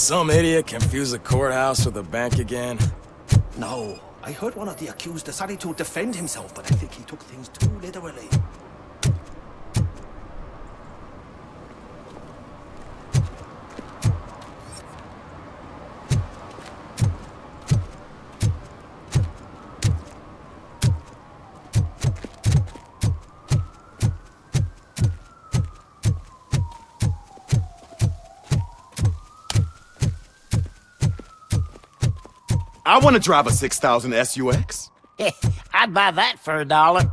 some idiot confuse a courthouse with a bank again? No, I heard one of the accused decided to defend himself, but I think he took things too literally. I want to drive a 6000 SUX. I'd buy that for $1.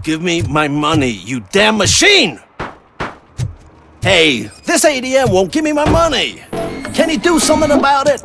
Give me my money, you damn machine! Hey, this ATM won't give me my money! Can you do something about it?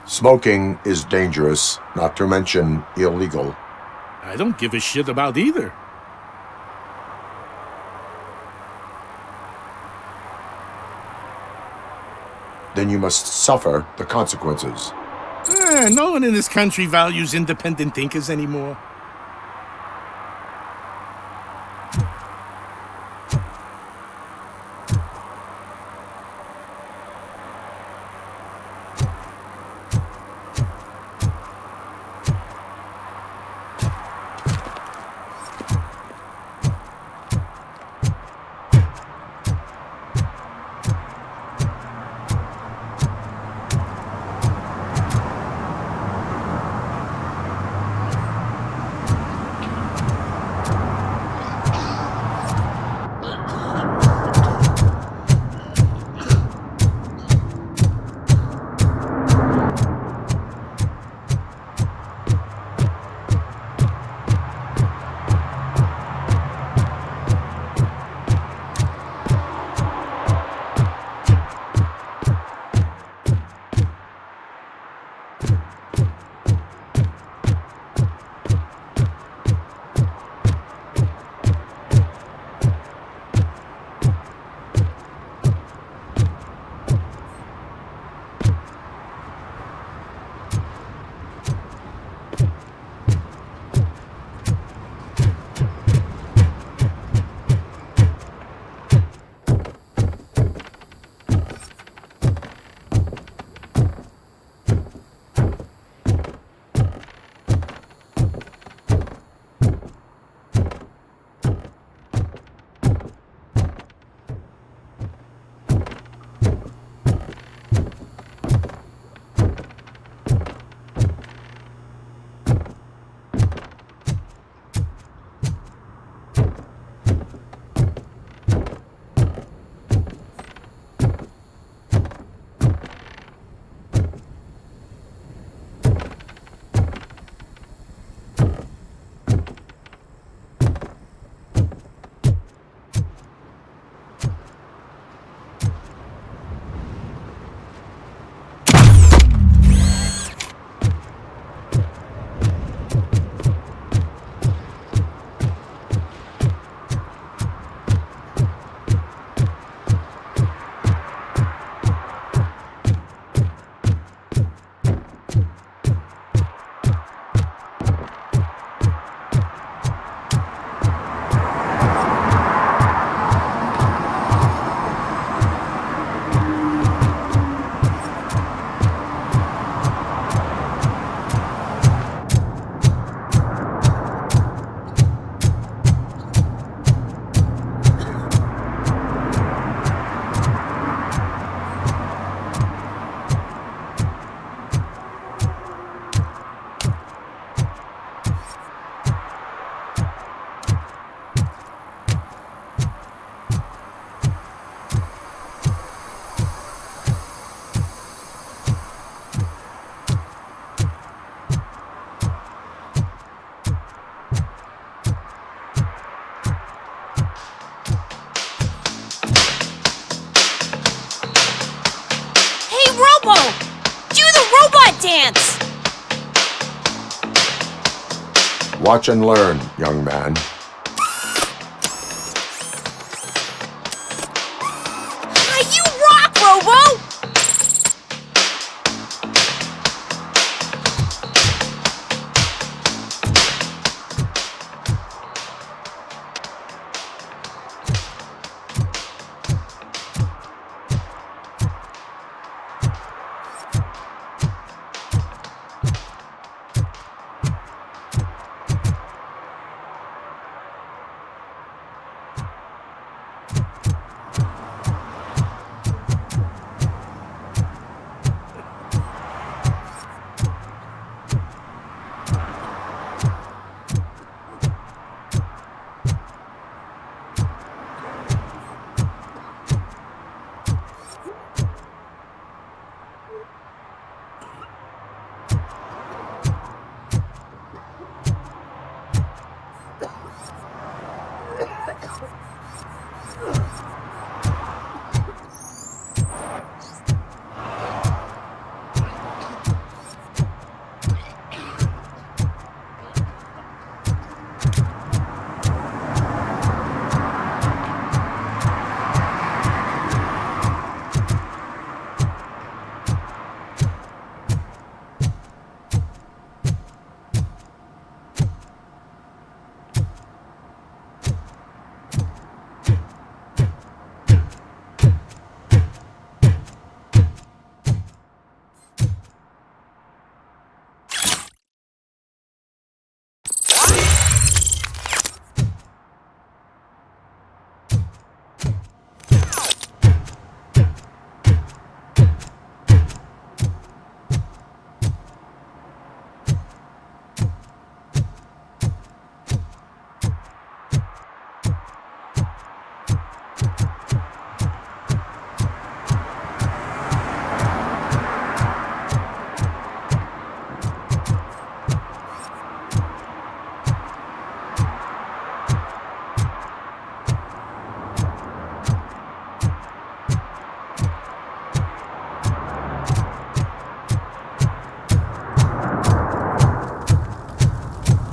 Smoking is dangerous, not to mention illegal. I don't give a shit about either. Then you must suffer the consequences. No one in this country values independent thinkers anymore. Robo! Do the robot dance! Watch and learn, young man. You rock, Robo!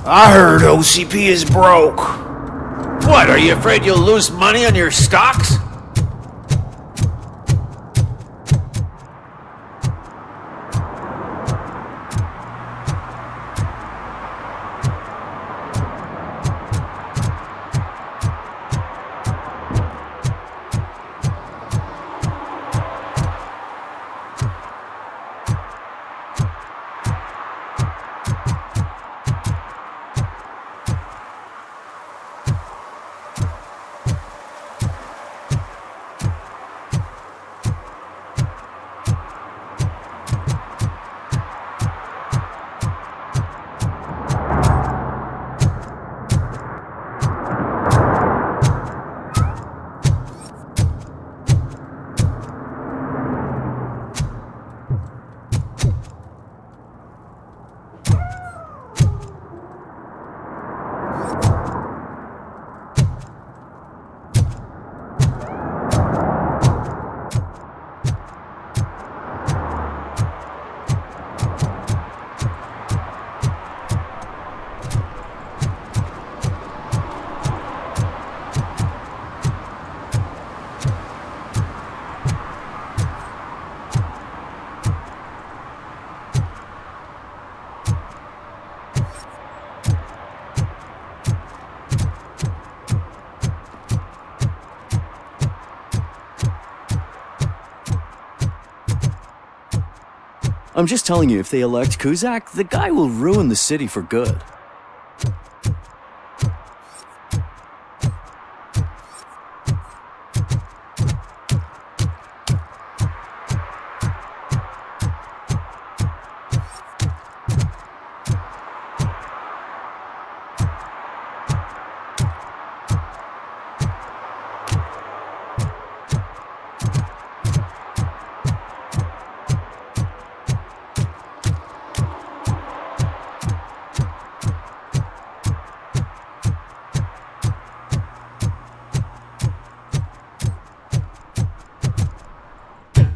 I heard OCP is broke. What, are you afraid you'll lose money on your stocks? I'm just telling you, if they elect Kuzak, the guy will ruin the city for good.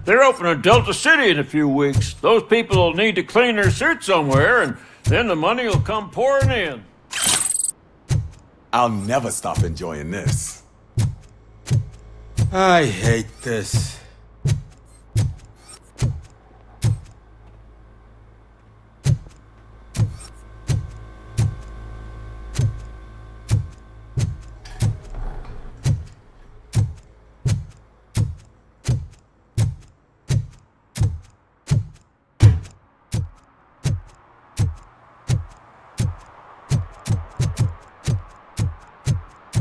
They're opening Delta City in a few weeks. Those people will need to clean their suits somewhere, and then the money will come pouring in. I'll never stop enjoying this. I hate this.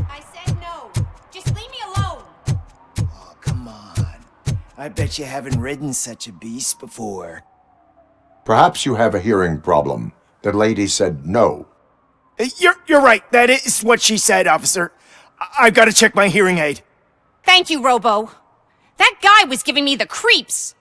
I said no. Just leave me alone. Oh, come on. I bet you haven't ridden such a beast before. Perhaps you have a hearing problem. The lady said no. You're right. That is what she said, officer. I've got to check my hearing aid. Thank you, Robo. That guy was giving me the creeps.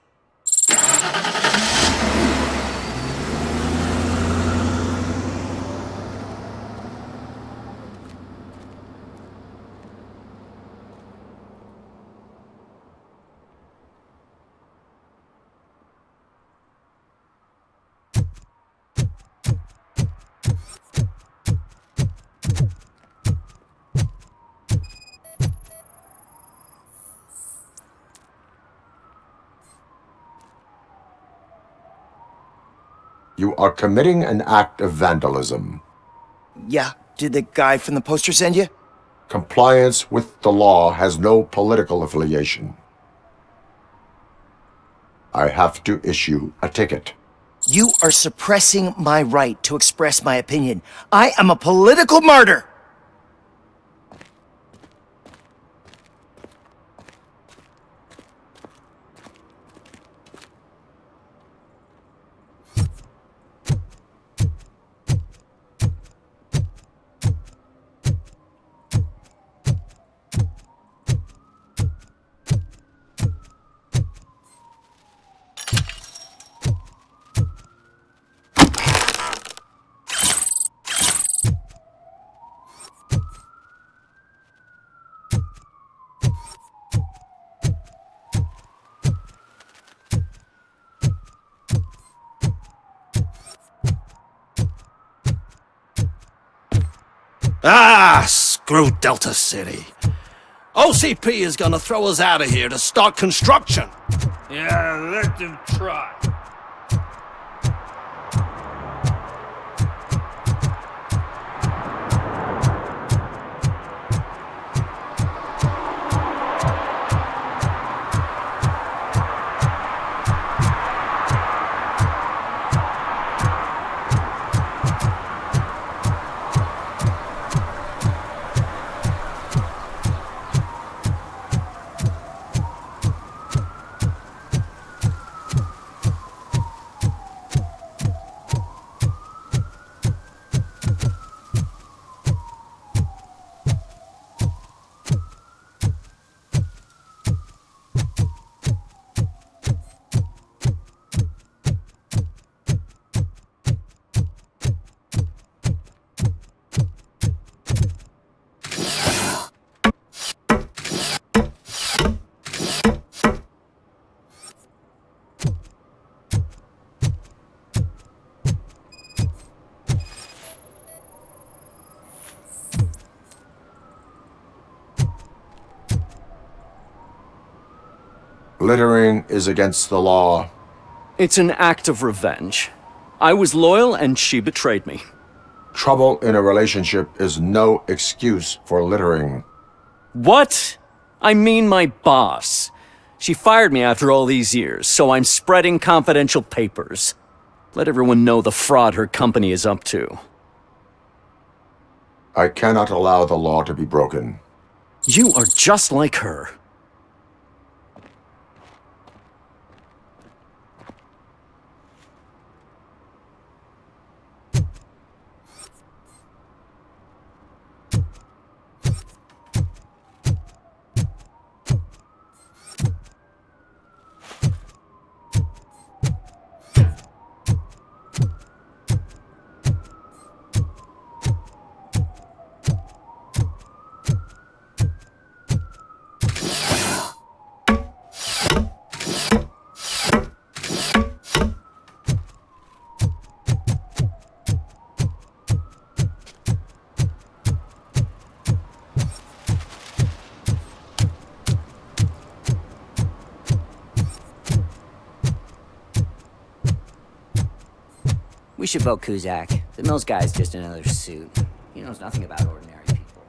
You are committing an act of vandalism. Yeah, did the guy from the poster send you? Compliance with the law has no political affiliation. I have to issue a ticket. You are suppressing my right to express my opinion. I am a political martyr. Ah, screw Delta City. OCP is gonna throw us out of here to start construction. Yeah, let them try. Littering is against the law. It's an act of revenge. I was loyal and she betrayed me. Trouble in a relationship is no excuse for littering. What? I mean my boss. She fired me after all these years, so I'm spreading confidential papers. Let everyone know the fraud her company is up to. I cannot allow the law to be broken. You are just like her. We should vote Kuzak. The Mills guy's just another suit. He knows nothing about ordinary people.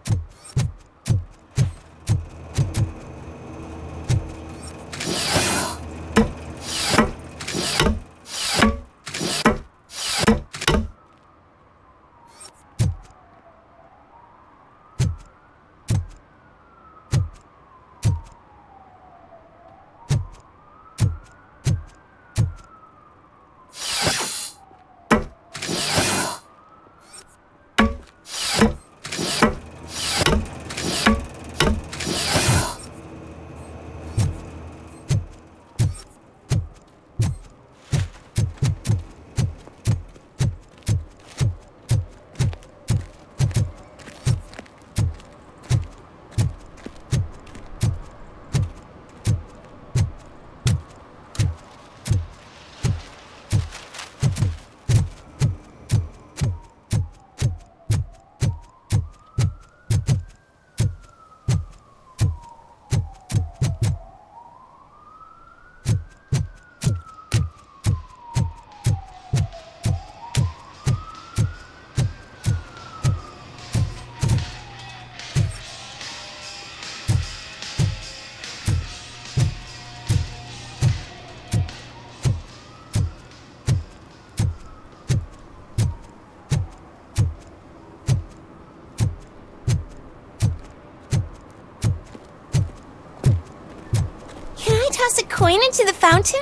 Toss a coin into the fountain?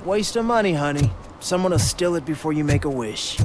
Waste of money, honey. Someone will steal it before you make a wish.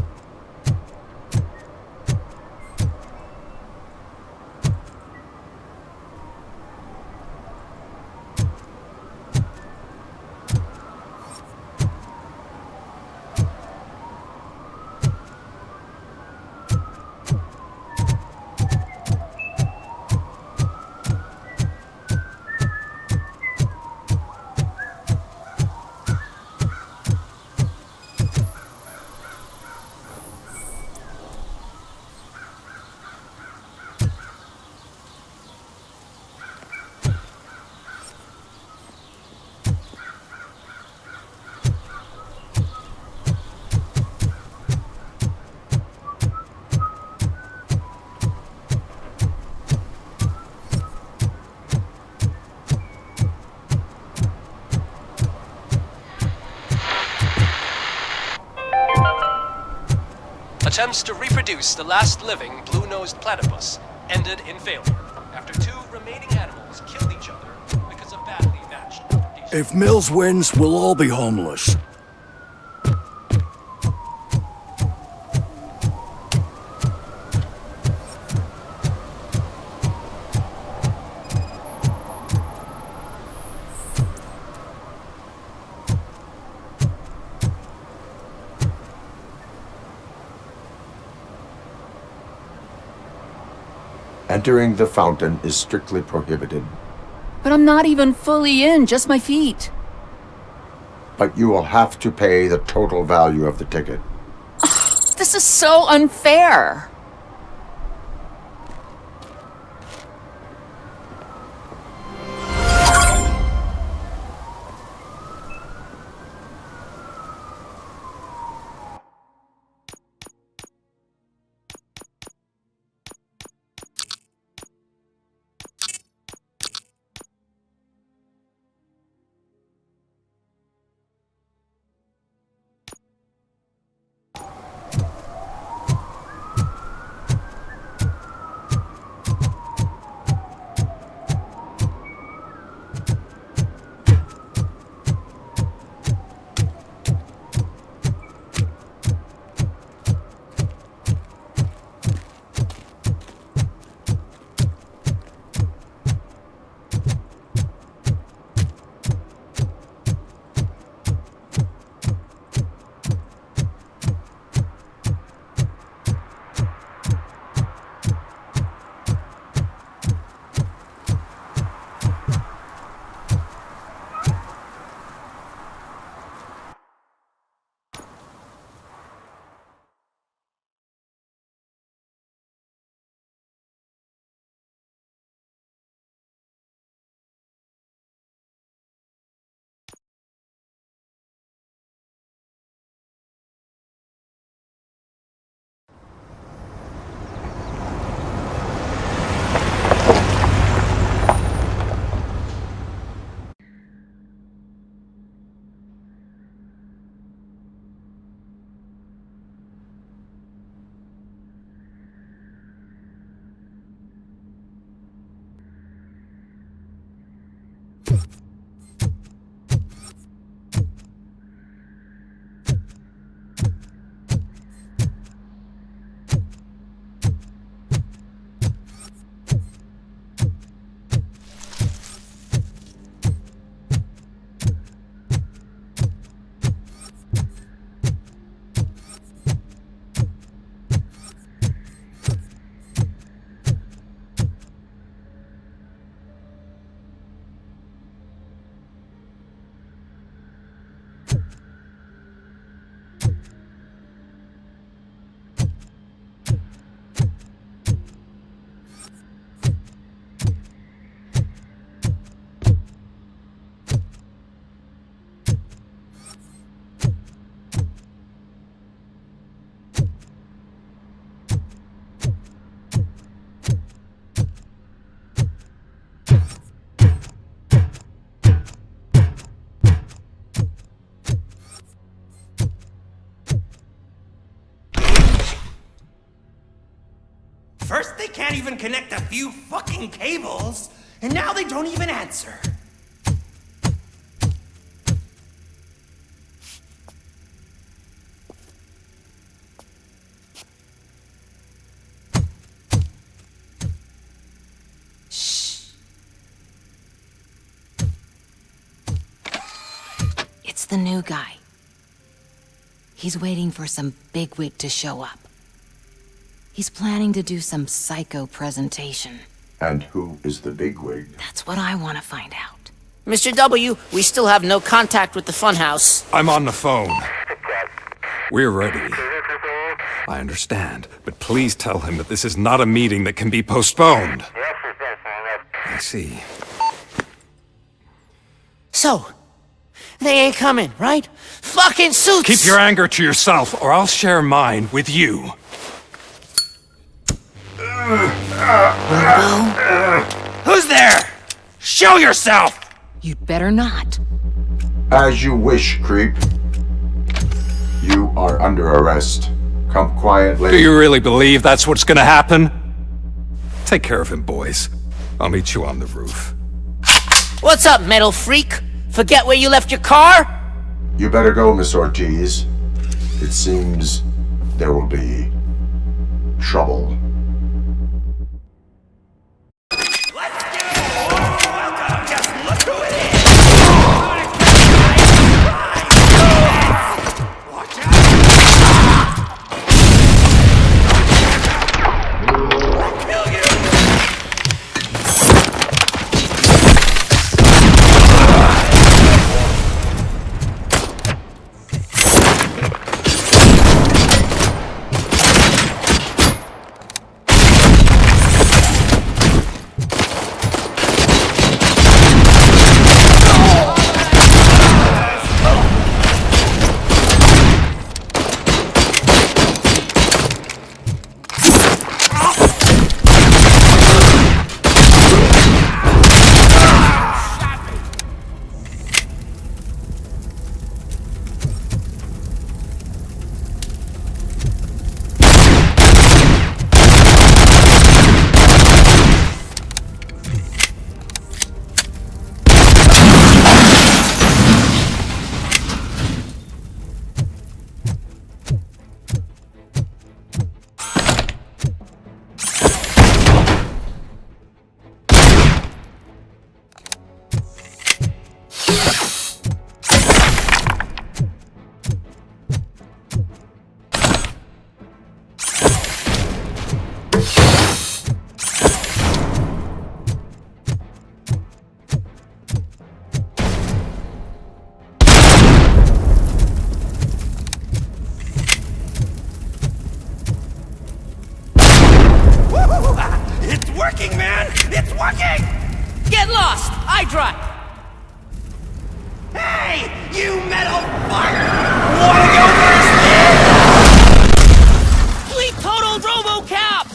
Attempts to reproduce the last living blue-nosed platypus ended in failure after two remaining animals killed each other because of badly matched reproduction. If Mills wins, we'll all be homeless. Entering the fountain is strictly prohibited, But I'm not even fully in, just my feet. but you will have to pay the total value of the ticket. This is so unfair. First, they can't even connect a few fucking cables, and now they don't even answer. It's the new guy. He's waiting for some bigwig to show up. He's planning to do some psycho presentation. And who is the bigwig? That's what I want to find out. Mr. W, we still have no contact with the funhouse. I'm on the phone. We're ready. I understand, but please tell him that this is not a meeting that can be postponed. I see. So, they ain't coming, right? Fucking suits! Keep your anger to yourself, or I'll share mine with you. Who's there? Show yourself! You'd better not. As you wish, creep. You are under arrest. Come quietly. Do you really believe that's what's gonna happen? Take care of him, boys. I'll meet you on the roof. What's up, metal freak? Forget where you left your car? You better go, Miss Ortiz. It seems there will be trouble. working, man! It's working! Get lost! I drive! Hey! You metal fuck! Wanna go first, man? Fleet total RoboCop!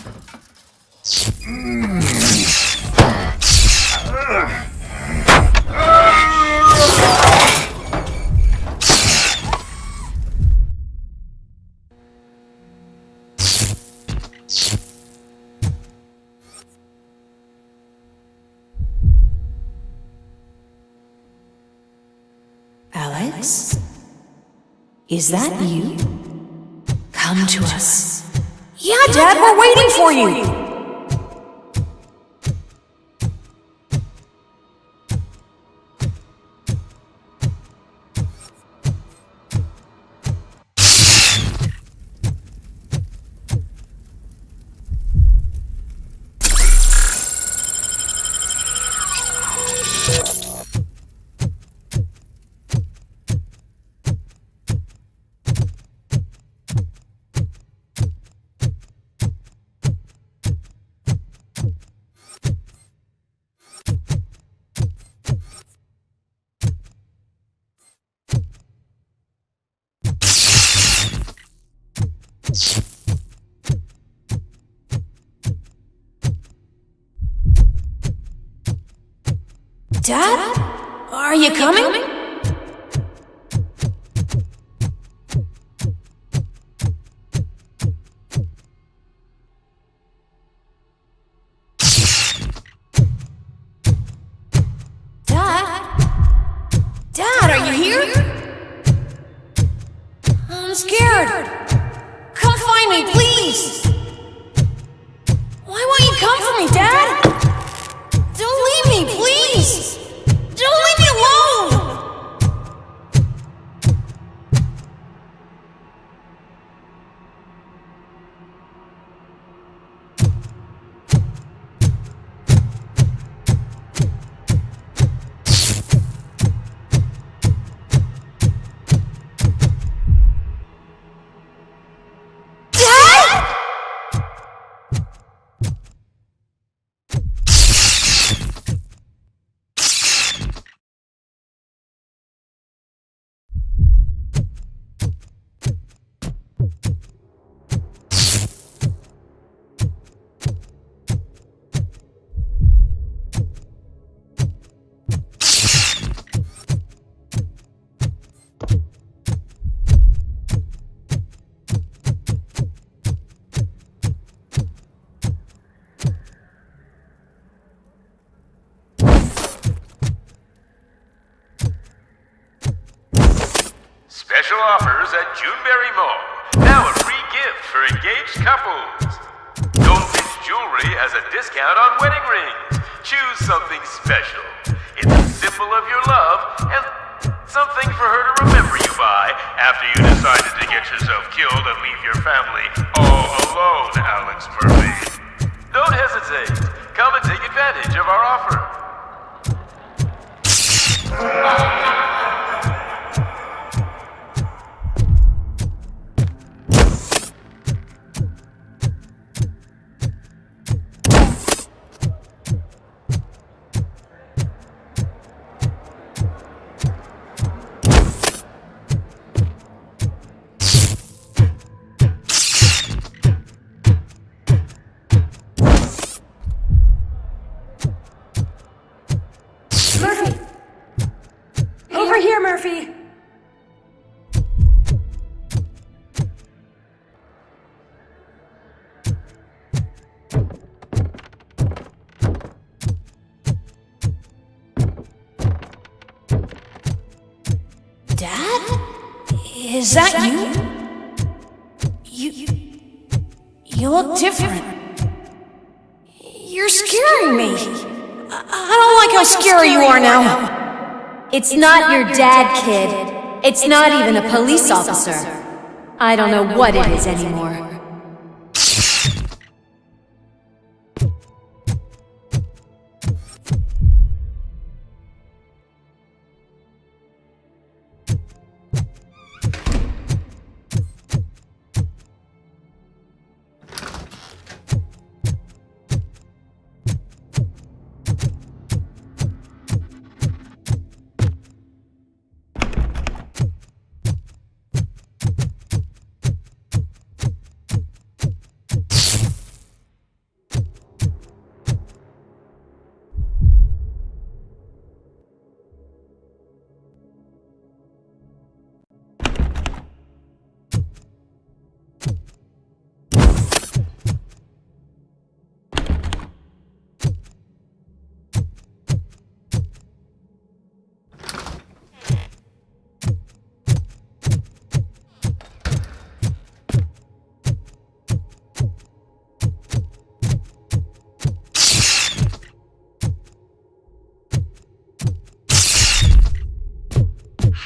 Alex? Is that you? Come to us. Yeah, Dad, we're waiting for you! Dad? Are you coming? here? I'm scared. Come find me, please. Why won't you come for me, Dad? Don't leave me, please. Don't leave me alone. Special offers at Juneberry Mall. Now a free gift for engaged couples. Goldfinch Jewelry has a discount on wedding rings. Choose something special. It's a symbol of your love and something for her to remember you by after you decided to get yourself killed and leave your family all alone, Alex Murphy. Don't hesitate. Come and take advantage of our offer. Murphy! Over here, Murphy! Dad? Is that you? You look different. You're scaring me. I don't like how scary you are now. It's not your dad, kid. It's not even a police officer. I don't know what it is anymore.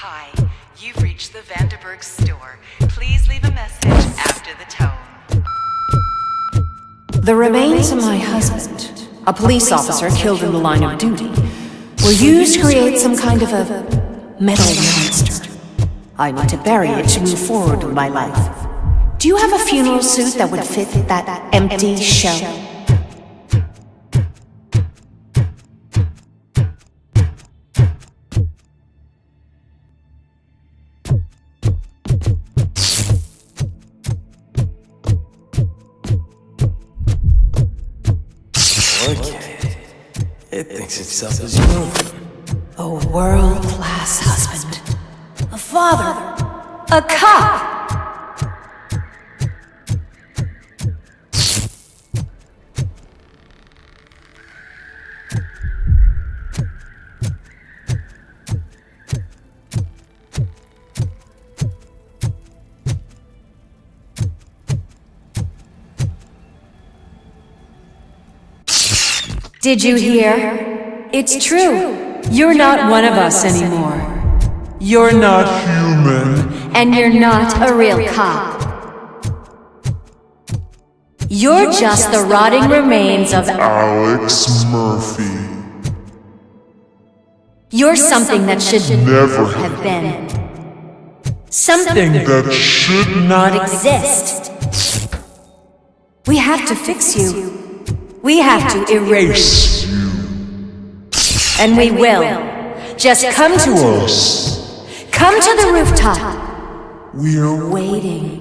Hi, you've reached the Vanderburg store. Please leave a message after the tone. The remains of my husband, a police officer killed in the line of duty, were used to create some kind of a metal monster. I need to bury it to move forward with my life. Do you have a funeral suit that would fit that empty shell? It thinks itself as human. A world-class husband. A father. A cop. Did you hear? It's true. You're not one of us anymore. You're not human. And you're not a real cop. You're just the rotting remains of Alex Murphy. You're something that should Never have been. Something that should not exist. We have to fix you. We have to erase you. And we will. Just come to us. Come to the rooftop. We're waiting.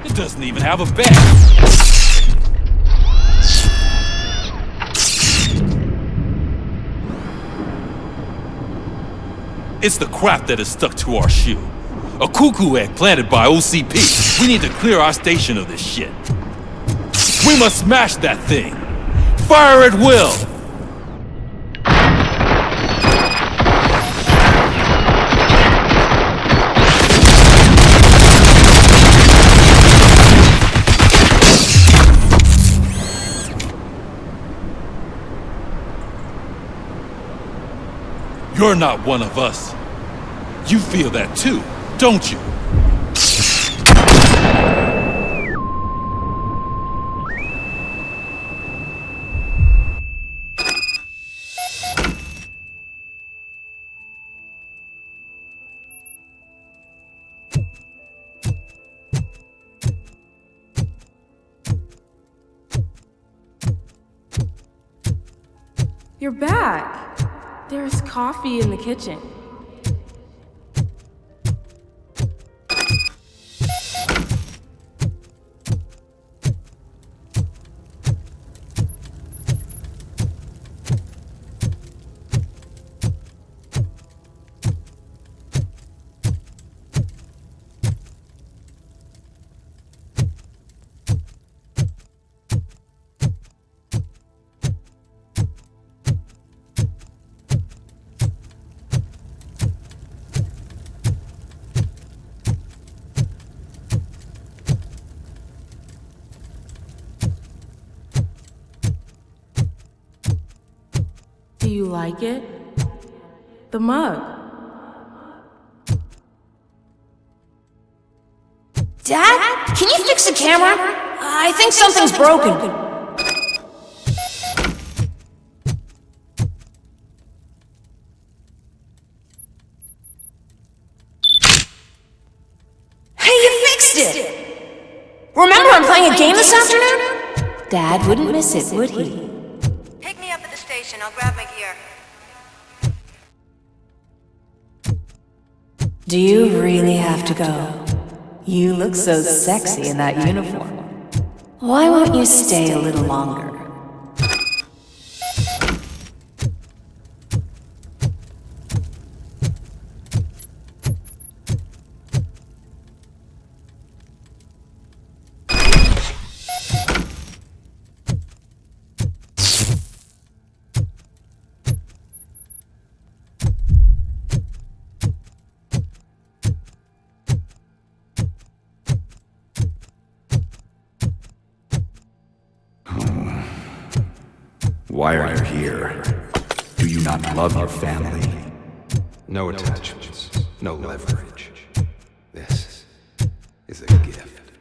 It doesn't even have a bed. It's the crap that is stuck to our shoe. A cuckoo egg planted by OCP. We need to clear our station of this shit. We must smash that thing. Fire at will. You're not one of us. You feel that too, don't you? You're back. There's coffee in the kitchen. Do you like it? The mug. Dad? Can you fix the camera? I think something's broken. Hey, you fixed it! Remember I'm playing a game this afternoon? Dad wouldn't miss it, would he? Pick me up at the station. I'll grab my gear. Do you really have to go? You look so sexy in that uniform. Why won't you stay a little longer? Why are you here? Do you not love your family? No attachments, no leverage. This is a gift.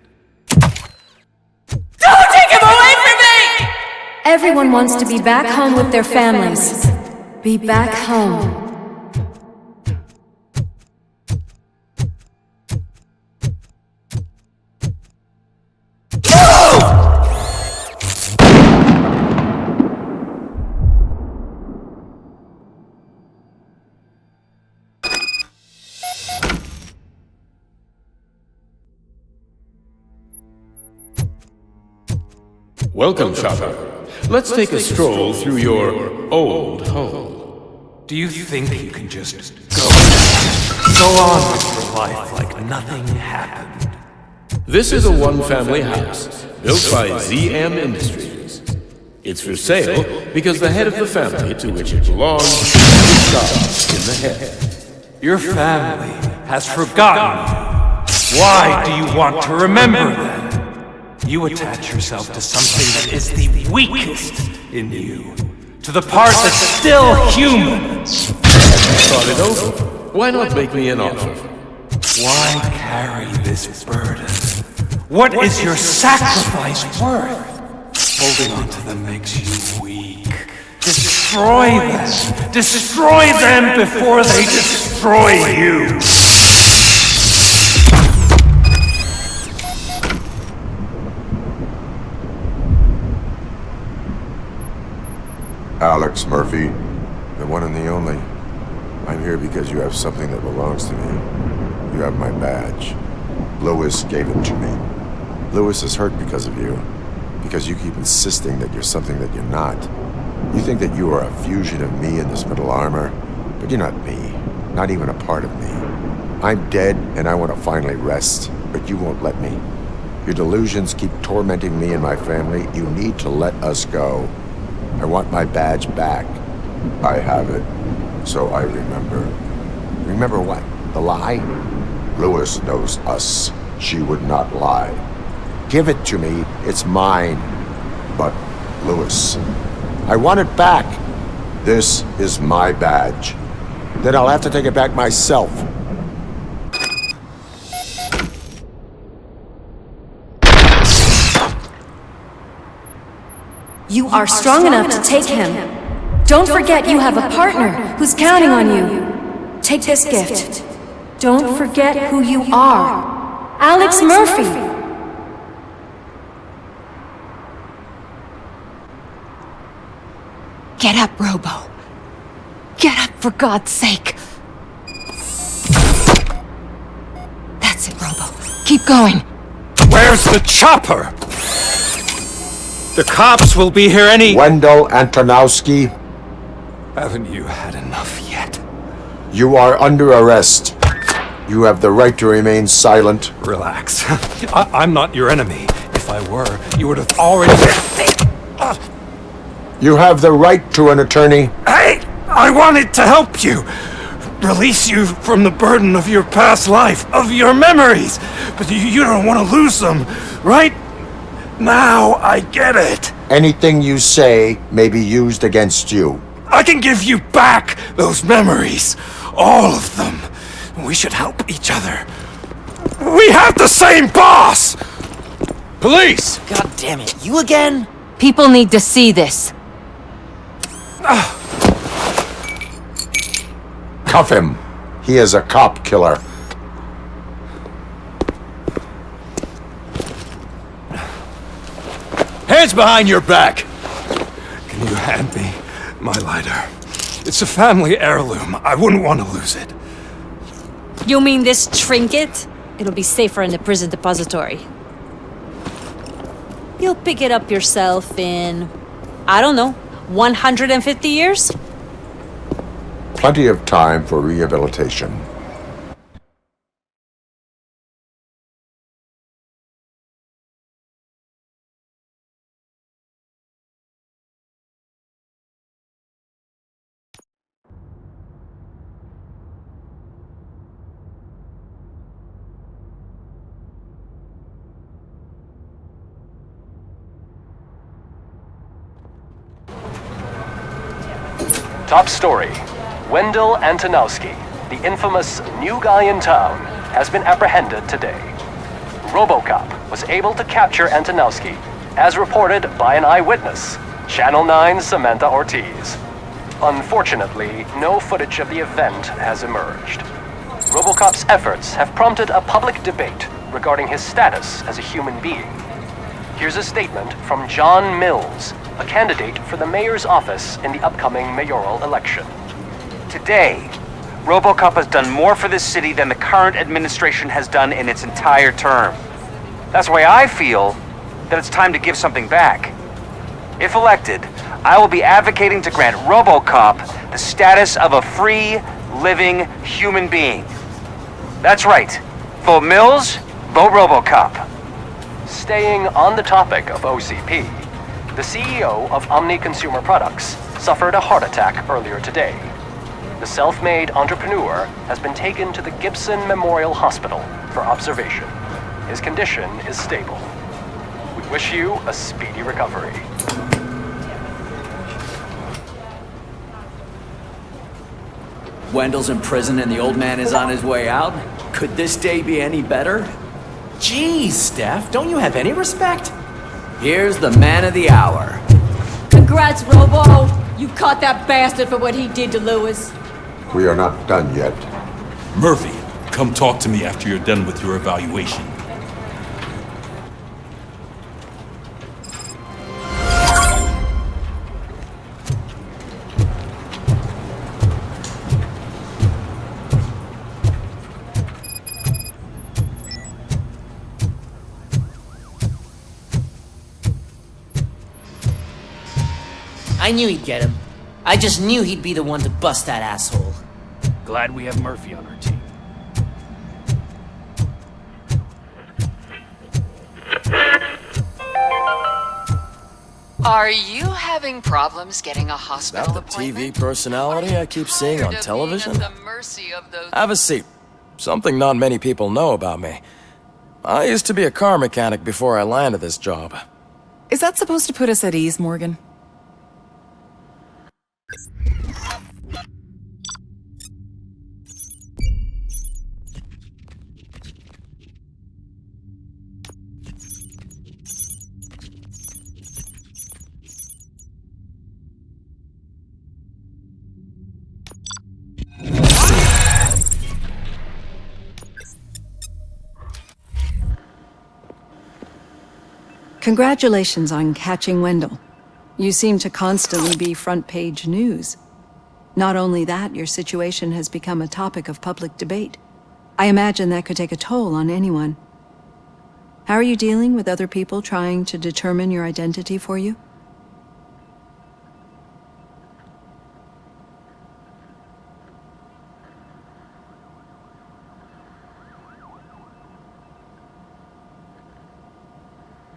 Don't take him away from me! Everyone wants to be back home with their families. Be back home. Welcome, Chopper. Let's take a stroll through your old home. Do you think you can just go on with your life like nothing happened? This is a one-family house built by ZM Industries. It's for sale because the head of the family to which it belongs is shot in the head. Your family has forgotten you. Why do you want to remember them? You attach yourself to something that is the weakest in you, to the part that's still human. Thought it over. Why not make me an offer? Why carry this burden? What is your sacrifice worth? Holding on to them makes you weak. Destroy them! Destroy them before they destroy you! Alex Murphy, the one and the only. I'm here because you have something that belongs to me. You have my badge. Lewis gave it to me. Lewis is hurt because of you. Because you keep insisting that you're something that you're not. You think that you are a fusion of me in this metal armor, but you're not me. Not even a part of me. I'm dead, and I want to finally rest, but you won't let me. Your delusions keep tormenting me and my family. You need to let us go. I want my badge back. I have it, so I remember. Remember what? The lie? Lewis knows us. She would not lie. Give it to me. It's mine. But, Lewis, I want it back. This is my badge. Then I'll have to take it back myself. You are strong enough to take him. Don't forget you have a partner who's counting on you. Take this gift. Don't forget who you are. Alex Murphy. Get up, Robo. Get up, for God's sake. That's it, Robo. Keep going. Where's the chopper? The cops will be here any— Wendell Antonowski. Haven't you had enough yet? You are under arrest. You have the right to remain silent. Relax. I'm not your enemy. If I were, you would have already— You have the right to an attorney. Hey! I wanted to help you! Release you from the burden of your past life, of your memories! But you don't want to lose them, right? Now I get it. Anything you say may be used against you. I can give you back those memories. All of them. We should help each other. We have the same boss! Police! God damn it, you again? People need to see this. Cuff him. He is a cop killer. Hands behind your back! Can you hand me my lighter? It's a family heirloom. I wouldn't want to lose it. You mean this trinket? It'll be safer in the prison depository. You'll pick it up yourself in, I don't know, 150 years? Plenty of time for rehabilitation. Top story. Wendell Antonowski, the infamous new guy in town, has been apprehended today. RoboCop was able to capture Antonowski, as reported by an eyewitness, Channel 9's Samantha Ortiz. Unfortunately, no footage of the event has emerged. RoboCop's efforts have prompted a public debate regarding his status as a human being. Here's a statement from John Mills, a candidate for the mayor's office in the upcoming mayoral election. Today, RoboCop has done more for this city than the current administration has done in its entire term. That's why I feel that it's time to give something back. If elected, I will be advocating to grant RoboCop the status of a free, living human being. That's right. Vote Mills, vote RoboCop. Staying on the topic of OCP, the CEO of Omni Consumer Products suffered a heart attack earlier today. The self-made entrepreneur has been taken to the Gibson Memorial Hospital for observation. His condition is stable. We wish you a speedy recovery. Wendell's in prison and the old man is on his way out? Could this day be any better? Geez, Steph, don't you have any respect? Here's the man of the hour. Congrats, Robo! You caught that bastard for what he did to Lewis. We are not done yet. Murphy, come talk to me after you're done with your evaluation. I knew he'd get him. I just knew he'd be the one to bust that asshole. Glad we have Murphy on our team. Are you having problems getting a hospital That the appointment? TV personality I keep seeing on television? At the mercy of those Have a seat. Something not many people know about me. I used to be a car mechanic before I landed this job. Is that supposed to put us at ease, Morgan? Congratulations on catching Wendell. You seem to constantly be front-page news. Not only that, your situation has become a topic of public debate. I imagine that could take a toll on anyone. How are you dealing with other people trying to determine your identity for you?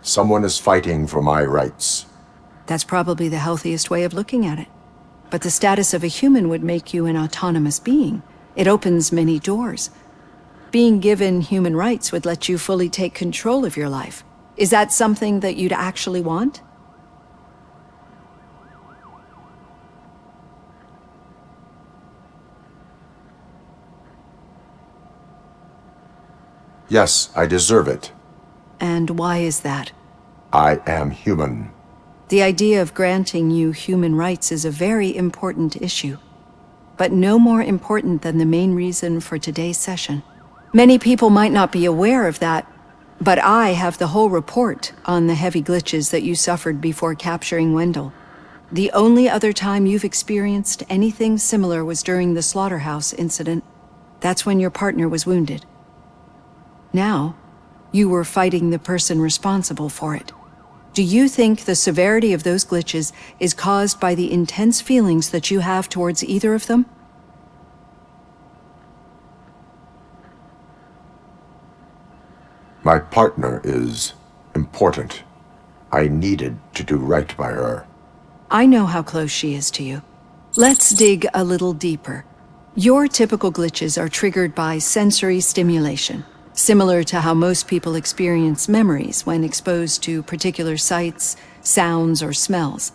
Someone is fighting for my rights. That's probably the healthiest way of looking at it. But the status of a human would make you an autonomous being. It opens many doors. Being given human rights would let you fully take control of your life. Is that something that you'd actually want? Yes, I deserve it. And why is that? I am human. The idea of granting you human rights is a very important issue, but no more important than the main reason for today's session. Many people might not be aware of that, but I have the whole report on the heavy glitches that you suffered before capturing Wendell. The only other time you've experienced anything similar was during the slaughterhouse incident. That's when your partner was wounded. Now, you were fighting the person responsible for it. Do you think the severity of those glitches is caused by the intense feelings that you have towards either of them? My partner is important. I needed to do right by her. I know how close she is to you. Let's dig a little deeper. Your typical glitches are triggered by sensory stimulation, similar to how most people experience memories when exposed to particular sights, sounds, or smells.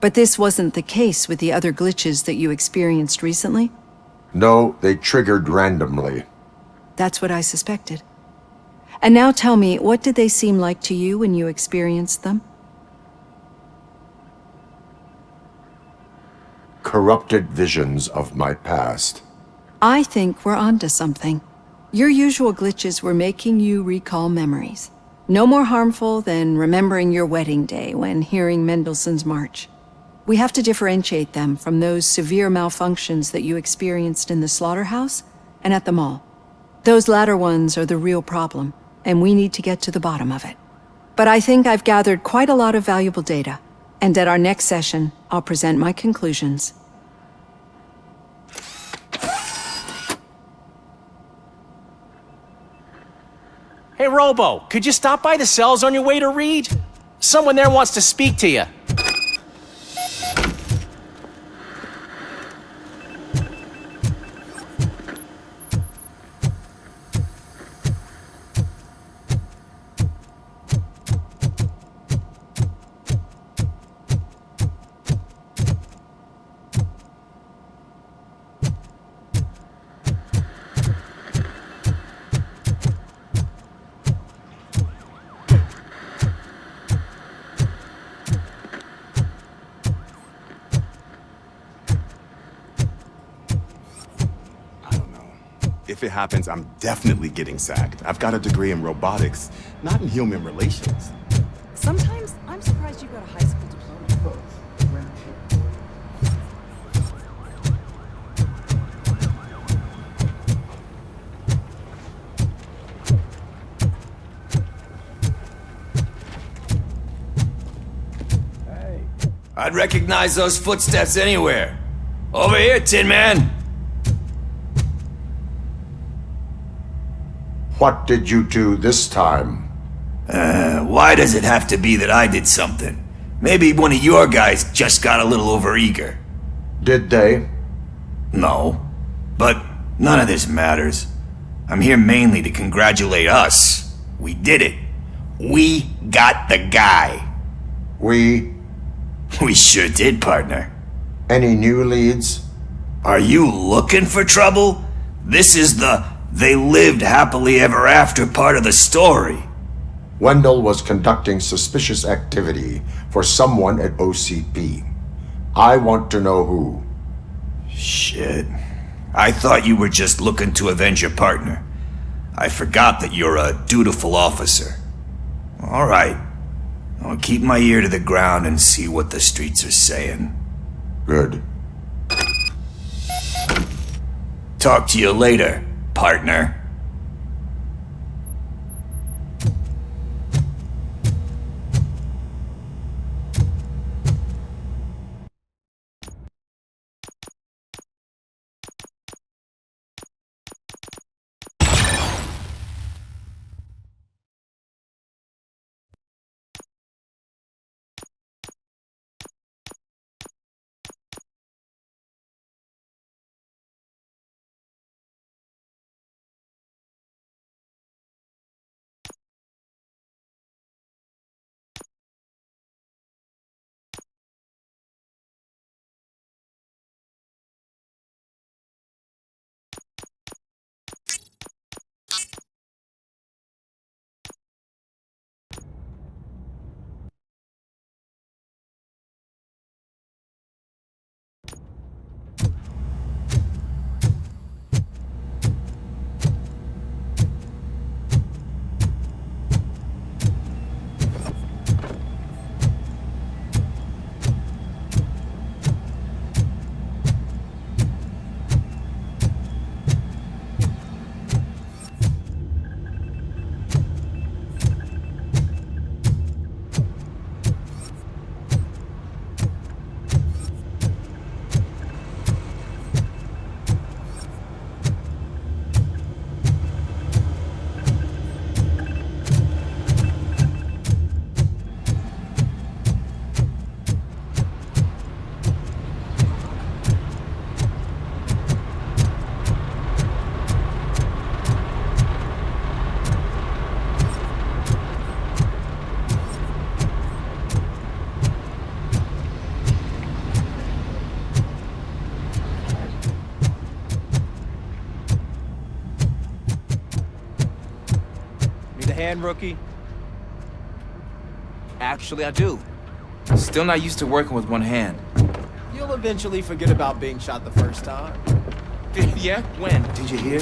But this wasn't the case with the other glitches that you experienced recently? No, they triggered randomly. That's what I suspected. And now tell me, what did they seem like to you when you experienced them? Corrupted visions of my past. I think we're onto something. Your usual glitches were making you recall memories. No more harmful than remembering your wedding day when hearing Mendelssohn's March. We have to differentiate them from those severe malfunctions that you experienced in the slaughterhouse and at the mall. Those latter ones are the real problem, and we need to get to the bottom of it. But I think I've gathered quite a lot of valuable data. And at our next session, I'll present my conclusions. Hey, Robo, could you stop by the cells on your way to Reed? Someone there wants to speak to you. If it happens, I'm definitely getting sacked. I've got a degree in robotics, not in human relations. Sometimes I'm surprised you got a high school diploma. I'd recognize those footsteps anywhere. Over here, Tin Man. What did you do this time? Why does it have to be that I did something? Maybe one of your guys just got a little overeager. Did they? No. But none of this matters. I'm here mainly to congratulate us. We did it. We got the guy. We sure did, partner. Any new leads? Are you looking for trouble? This is the "they lived happily ever after" part of the story. Wendell was conducting suspicious activity for someone at OCP. I want to know who. Shit. I thought you were just looking to avenge your partner. I forgot that you're a dutiful officer. All right. I'll keep my ear to the ground and see what the streets are saying. Good. Talk to you later, partner. Hand, rookie? Actually, I do. Still not used to working with one hand. You'll eventually forget about being shot the first time. Yeah? When? Did you hear?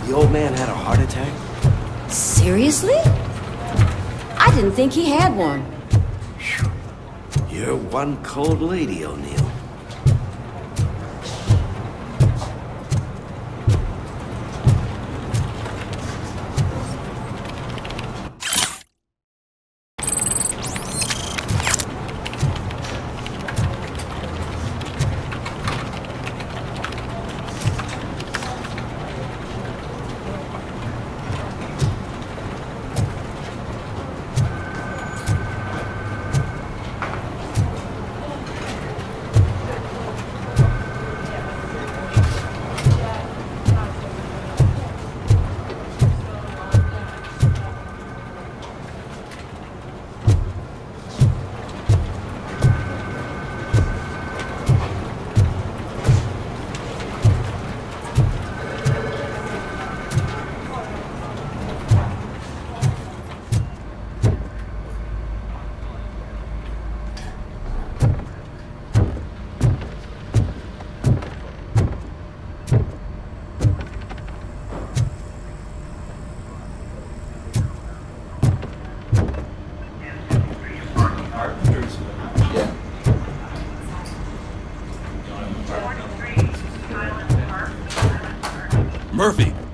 The old man had a heart attack. Seriously? I didn't think he had one. You're one cold lady, O'Neill.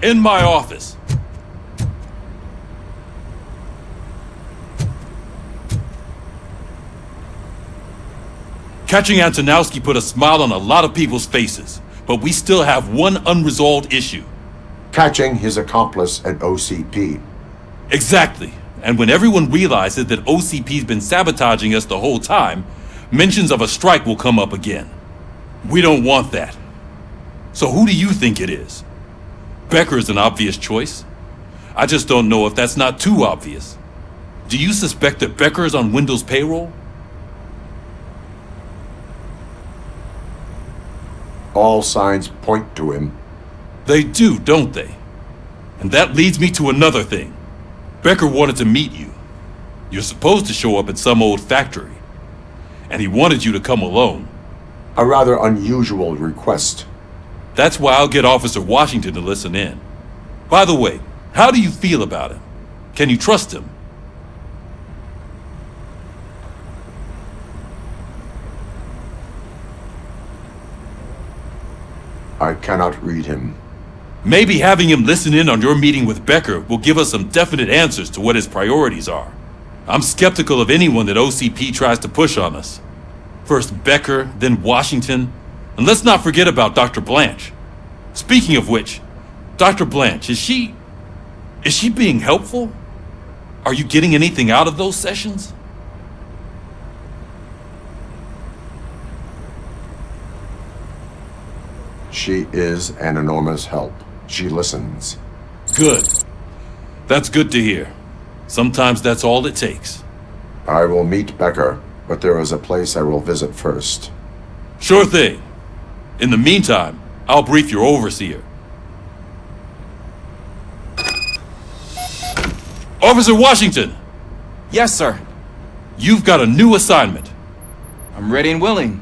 In my office. Catching Antonowski put a smile on a lot of people's faces, but we still have one unresolved issue. Catching his accomplice at OCP. Exactly. And when everyone realizes that OCP's been sabotaging us the whole time, mentions of a strike will come up again. We don't want that. So who do you think it is? Becker is an obvious choice. I just don't know if that's not too obvious. Do you suspect that Becker is on Wendell's payroll? All signs point to him. They do, don't they? And that leads me to another thing. Becker wanted to meet you. You're supposed to show up at some old factory. And he wanted you to come alone. A rather unusual request. That's why I'll get Officer Washington to listen in. By the way, how do you feel about him? Can you trust him? I cannot read him. Maybe having him listen in on your meeting with Becker will give us some definite answers to what his priorities are. I'm skeptical of anyone that OCP tries to push on us. First Becker, then Washington, and let's not forget about Dr. Blanche. Speaking of which, Dr. Blanche, is she being helpful? Are you getting anything out of those sessions? She is an enormous help. She listens. Good. That's good to hear. Sometimes that's all it takes. I will meet Becker, but there is a place I will visit first. Sure thing. In the meantime, I'll brief your overseer. Officer Washington! Yes, sir. You've got a new assignment. I'm ready and willing.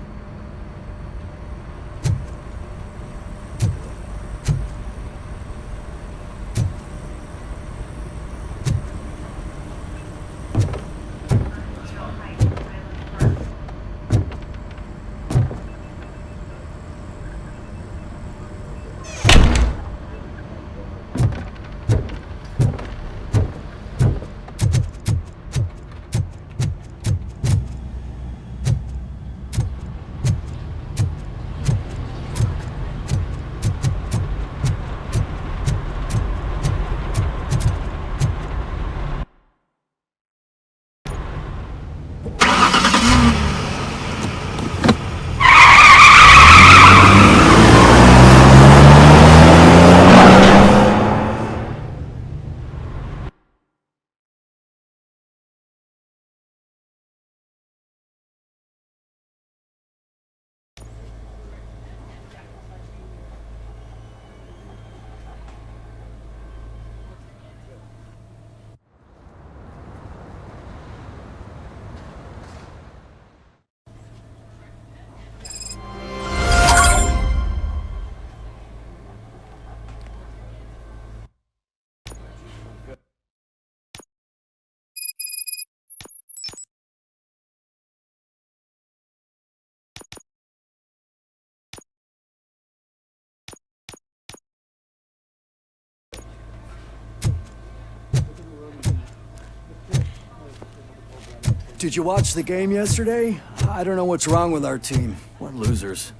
Did you watch the game yesterday? I don't know what's wrong with our team. We're losers.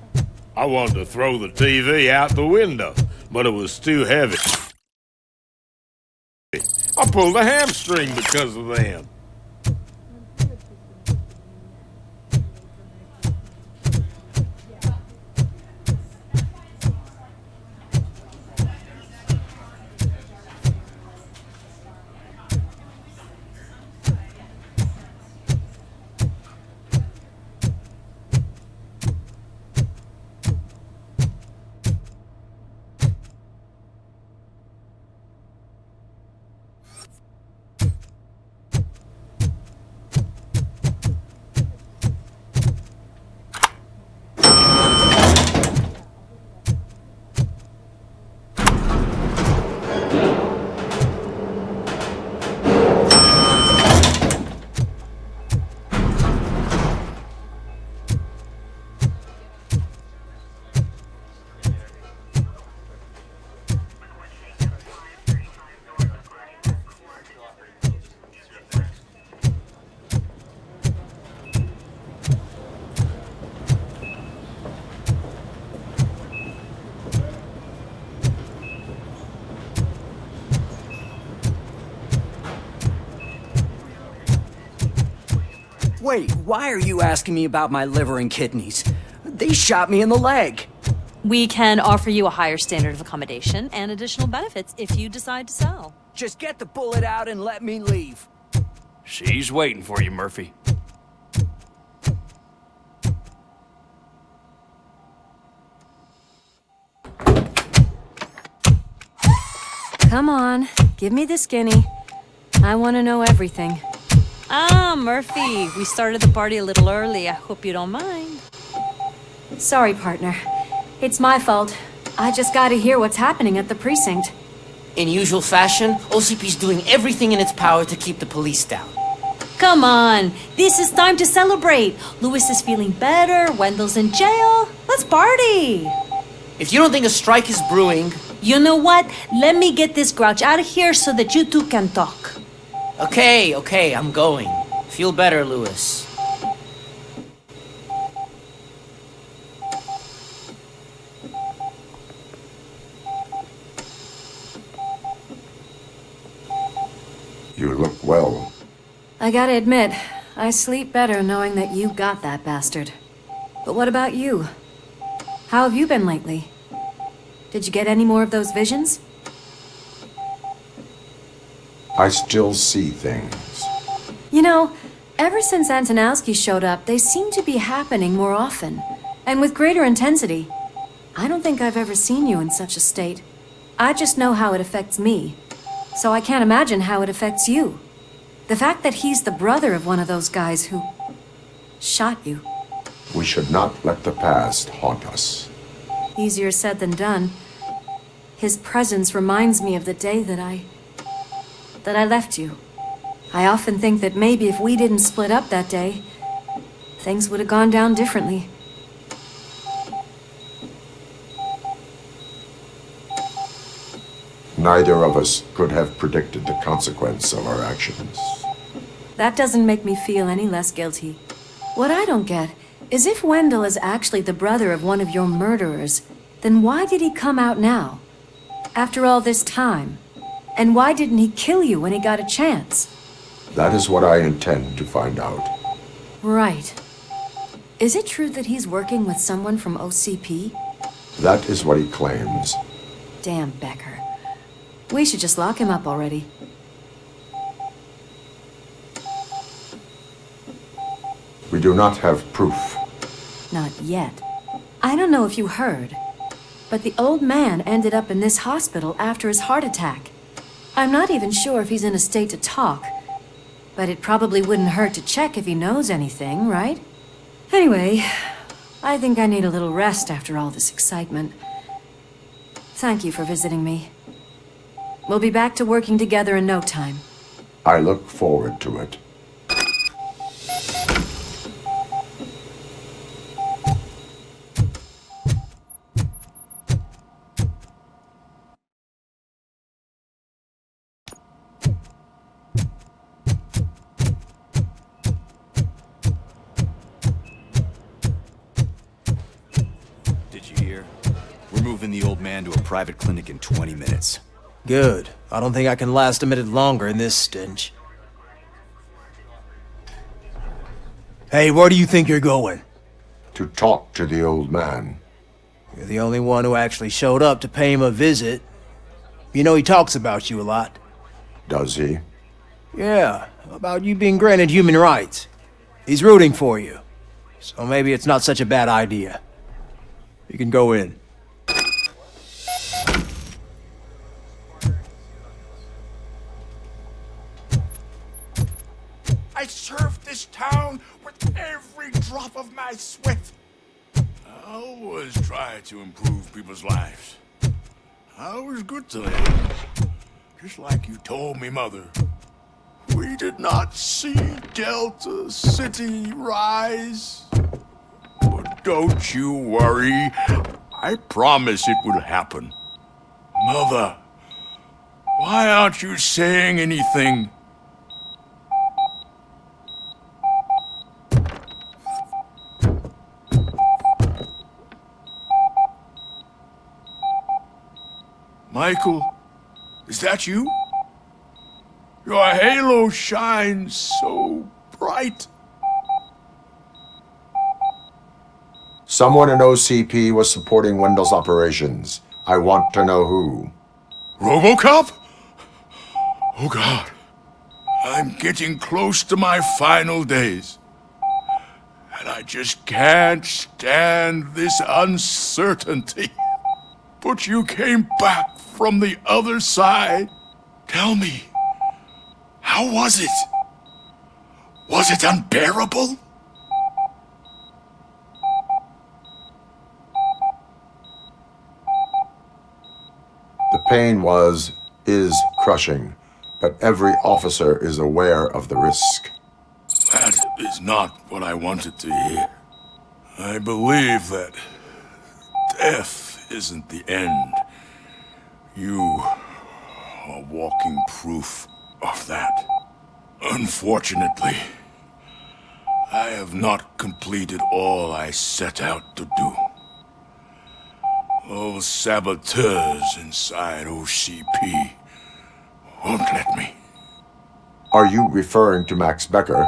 I wanted to throw the TV out the window, but it was too heavy. I pulled a hamstring because of them. Wait, why are you asking me about my liver and kidneys? They shot me in the leg. We can offer you a higher standard of accommodation and additional benefits if you decide to sell. Just get the bullet out and let me leave. She's waiting for you, Murphy. Come on, give me the skinny. I want to know everything. Ah, Murphy, we started the party a little early. I hope you don't mind. Sorry, partner. It's my fault. I just gotta hear what's happening at the precinct. In usual fashion, OCP's doing everything in its power to keep the police down. Come on, this is time to celebrate. Lewis is feeling better, Wendell's in jail. Let's party! If you don't think a strike is brewing... You know what? Let me get this grouch out of here so that you two can talk. Okay, I'm going. Feel better, Lewis. You look well. I gotta admit, I sleep better knowing that you got that bastard. But what about you? How have you been lately? Did you get any more of those visions? I still see things. You know, ever since Antonowski showed up, they seem to be happening more often, and with greater intensity. I don't think I've ever seen you in such a state. I just know how it affects me, so I can't imagine how it affects you. The fact that he's the brother of one of those guys who shot you. We should not let the past haunt us. Easier said than done. His presence reminds me of the day that I left you. I often think that maybe if we didn't split up that day, things would have gone down differently. Neither of us could have predicted the consequence of our actions. That doesn't make me feel any less guilty. What I don't get is if Wendell is actually the brother of one of your murderers, then why did he come out now? After all this time? And why didn't he kill you when he got a chance? That is what I intend to find out. Right. Is it true that he's working with someone from OCP? That is what he claims. Damn Becker. We should just lock him up already. We do not have proof. Not yet. I don't know if you heard, but the old man ended up in this hospital after his heart attack. I'm not even sure if he's in a state to talk, but it probably wouldn't hurt to check if he knows anything, right? Anyway, I think I need a little rest after all this excitement. Thank you for visiting me. We'll be back to working together in no time. I look forward to it. The old man to a private clinic in 20 minutes. Good. I don't think I can last a minute longer in this stench. Hey, where do you think you're going? To talk to the old man. You're the only one who actually showed up to pay him a visit. You know he talks about you a lot. Does he? Yeah, about you being granted human rights. He's rooting for you. So maybe it's not such a bad idea. You can go in. I served this town with every drop of my sweat. I always try to improve people's lives. I was good to them. Just like you told me, Mother. We did not see Delta City rise. But don't you worry. I promise it will happen. Mother, why aren't you saying anything? Michael, is that you? Your halo shines so bright. Someone in OCP was supporting Wendell's operations. I want to know who. RoboCop? Oh God. I'm getting close to my final days. And I just can't stand this uncertainty. But you came back from the other side. Tell me, how was it? Was it unbearable? The pain is crushing, but every officer is aware of the risk. That is not what I wanted to hear. I believe that death isn't the end. You are walking proof of that. Unfortunately, I have not completed all I set out to do. Those saboteurs inside OCP won't let me. Are you referring to Max Becker?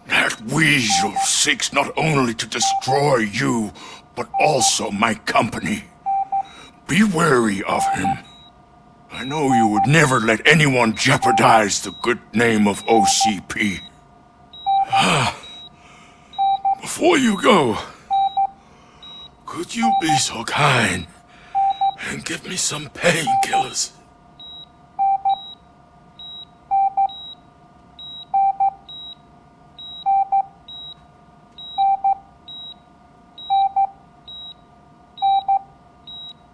That weasel seeks not only to destroy you, but also my company. Be wary of him. I know you would never let anyone jeopardize the good name of OCP. Before you go, could you be so kind and give me some painkillers?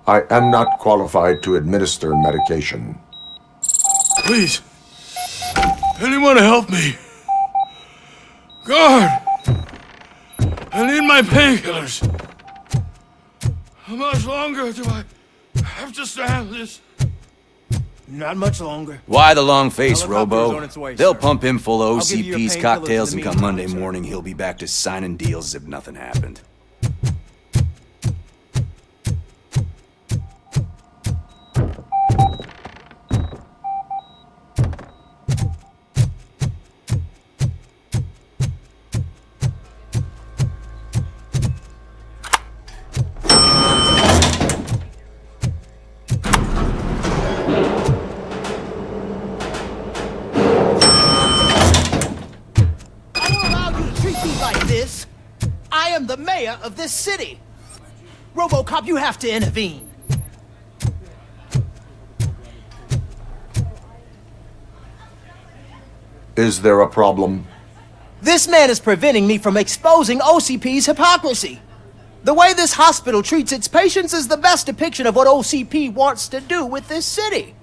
I am not qualified to administer medication. Please, anyone help me? Guard! I need my painkillers. How much longer do I have to stand this? Not much longer. Why the long face, Helicopter's Robo? on its way, They'll sir. pump him full of I'll give you your OCP's painkillers cocktails, in and the come Monday meantime, sir. morning he'll be back to signing deals as if nothing happened. I am the mayor of this city. RoboCop, you have to intervene. Is there a problem? This man is preventing me from exposing OCP's hypocrisy. The way this hospital treats its patients is the best depiction of what OCP wants to do with this city.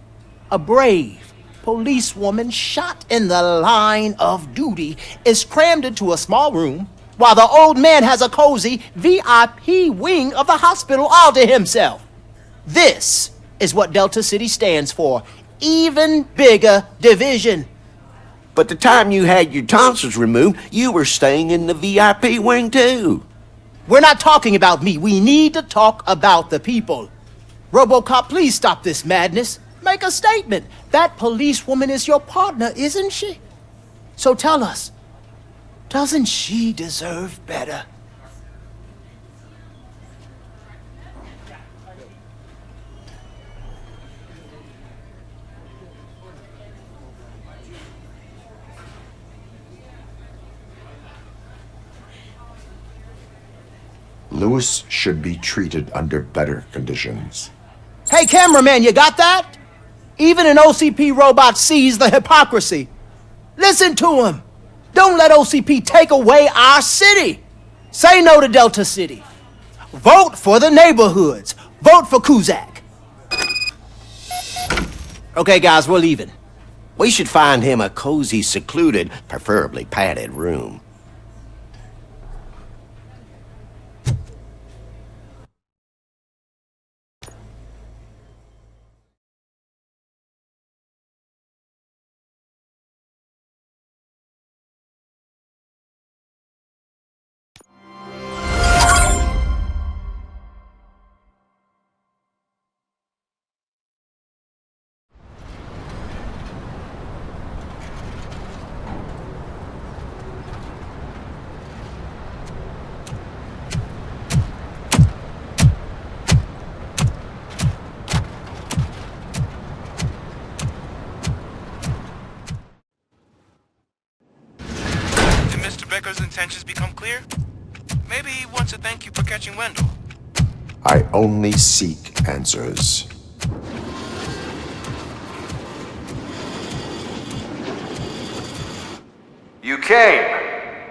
A brave policewoman shot in the line of duty is crammed into a small room, while the old man has a cozy VIP wing of the hospital all to himself. This is what Delta City stands for. Even bigger division. But the time you had your tonsils removed, you were staying in the VIP wing too. We're not talking about me. We need to talk about the people. RoboCop, please stop this madness. Make a statement. That policewoman is your partner, isn't she? So tell us, doesn't she deserve better? Lewis should be treated under better conditions. Hey, cameraman, you got that? Even an OCP robot sees the hypocrisy. Listen to him. Don't let OCP take away our city. Say no to Delta City. Vote for the neighborhoods. Vote for Kuzak. Okay, guys, we're leaving. We should find him a cozy, secluded, preferably padded room. Becker's intentions become clear? Maybe he wants to thank you for catching Wendell. I only seek answers. You came,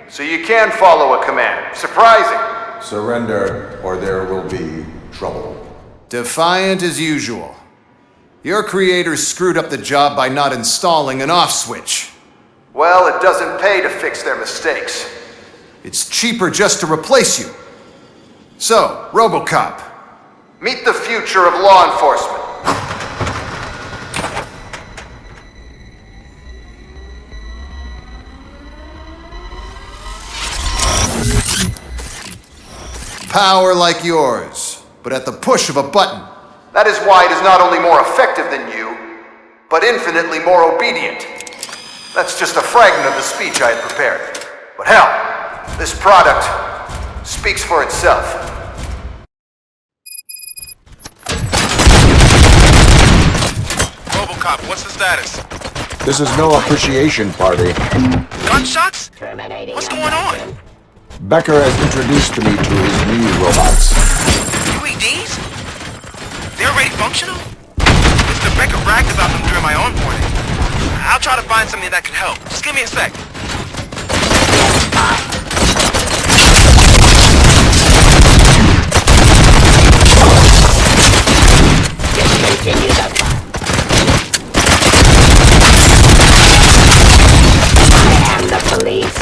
so you can follow a command. Surprising. Surrender, or there will be trouble. Defiant as usual. Your creators screwed up the job by not installing an off switch. Well, it doesn't pay to fix their mistakes. It's cheaper just to replace you. So, RoboCop, meet the future of law enforcement. Power like yours, but at the push of a button. That is why it is not only more effective than you, but infinitely more obedient. That's just a fragment of the speech I had prepared. But hell, this product speaks for itself. RoboCop, what's the status? This is no appreciation party. Gunshots? What's going on? Becker has introduced me to his new robots. UEDs? They're already functional? Mr. Becker bragged about them during my onboarding. I'll try to find something that can help. Just give me a sec. Discontinue the I am the police.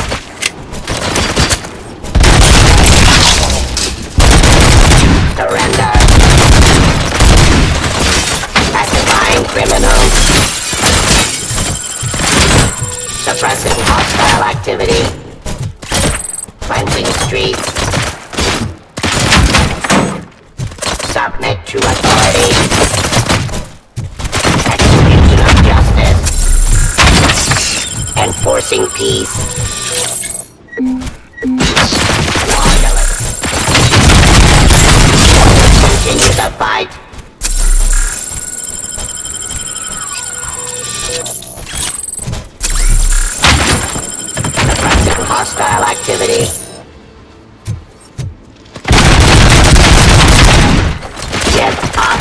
Surrender. Pacifying criminals. Suppressing hostile activity. Cleansing streets. Submit to authority. Execution of justice. Enforcing peace. Continue the fight. Suppressing hostile activity. Give up.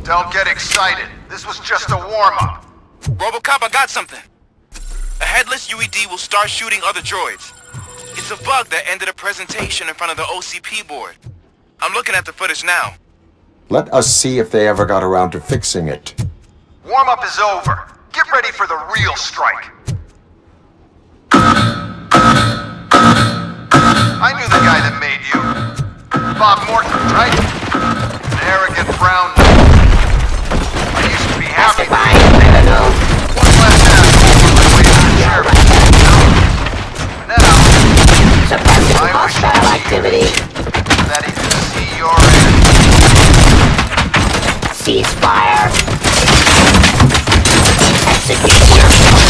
Don't get excited. This was just a warm-up. RoboCop, I got something. A headless UED will start shooting other droids. It's a bug that ended a presentation in front of the OCP board. I'm looking at the footage now. Let us see if they ever got around to fixing it. Warm-up is over. Get ready for the real strike. I knew the guy that made you. Bob Morton, right? An arrogant brown. I used to be happy. One last asshole on my way to the sheriff. Now, Suppressing hostile activity. that he can see your end. Ceasefire. Execution of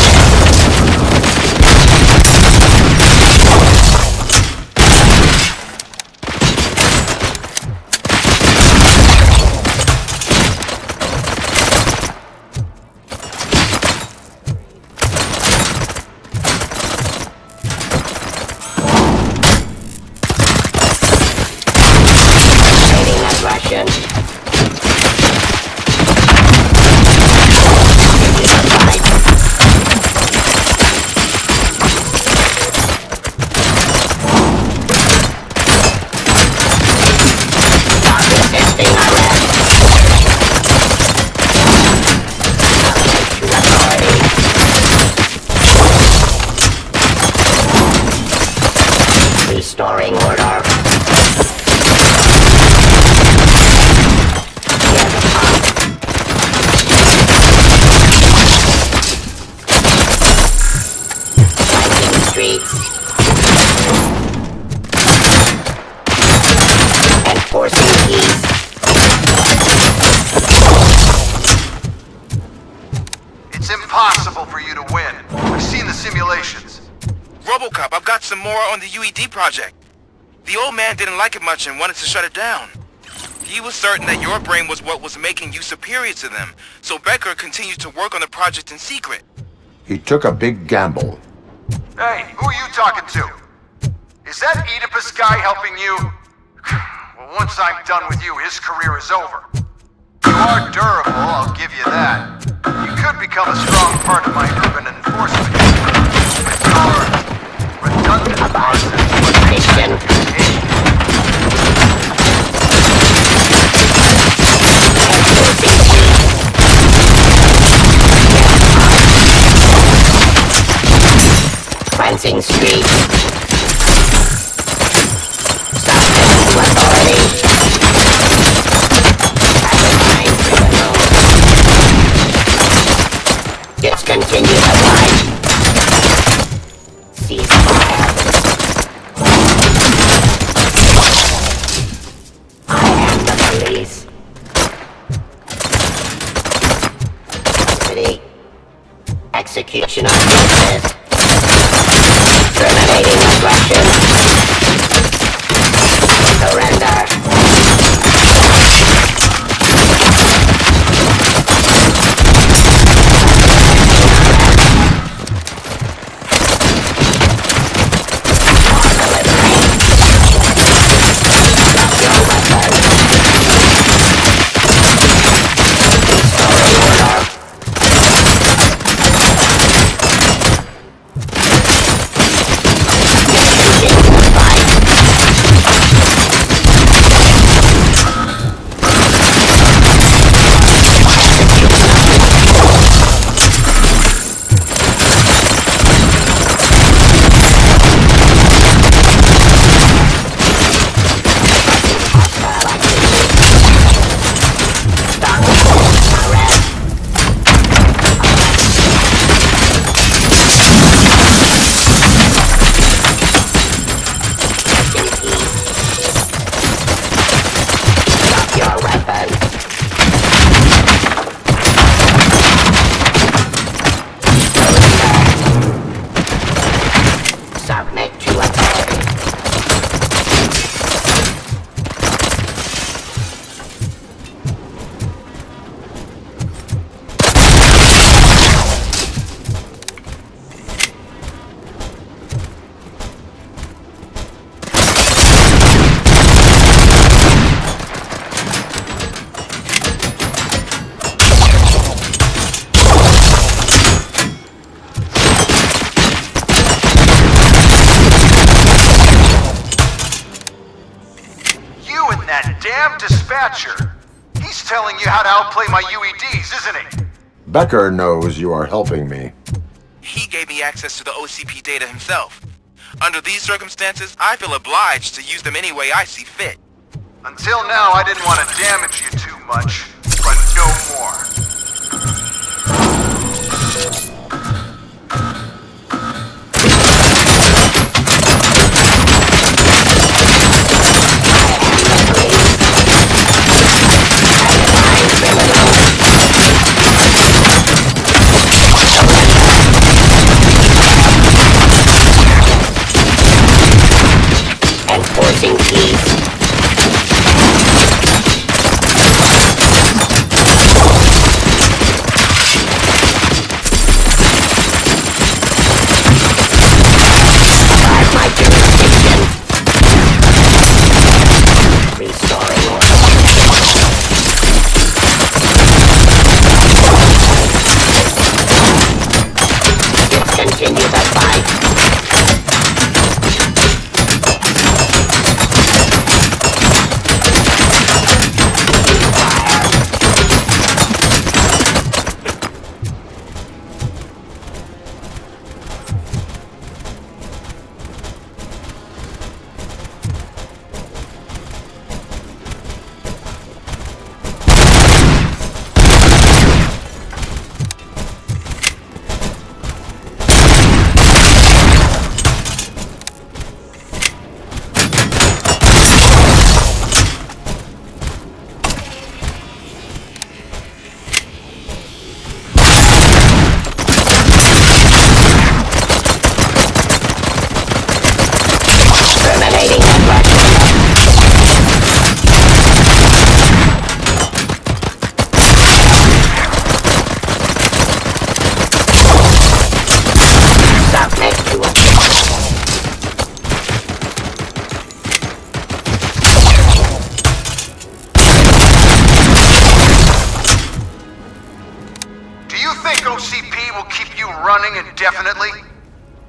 Restoring order. Streets. Enforcing peace. It's impossible for you to win. We've seen the simulations. RoboCop, I've got some more on the UED project. The old man didn't like it much and wanted to shut it down. He was certain that your brain was what was making you superior to them, so Becker continued to work on the project in secret. He took a big gamble. Hey, who are you talking to? Is that Oedipus guy helping you? Well, once I'm done with you, his career is over. You are durable, I'll give you that. You could become a strong part of my urban enforcement. But you're redundant Cleansing streets. Stop listening to authority. Satisfying criminals. Discontinue the fight. Cease fire. I am the police. Custody. Execution of justice. Terminating aggression. Surrender. Damn dispatcher. He's telling you how to outplay my UEDs, isn't he? Becker knows you are helping me. He gave me access to the OCP data himself. Under these circumstances, I feel obliged to use them any way I see fit. Until now, I didn't want to damage you too much, but no more. Enforcing peace. running indefinitely?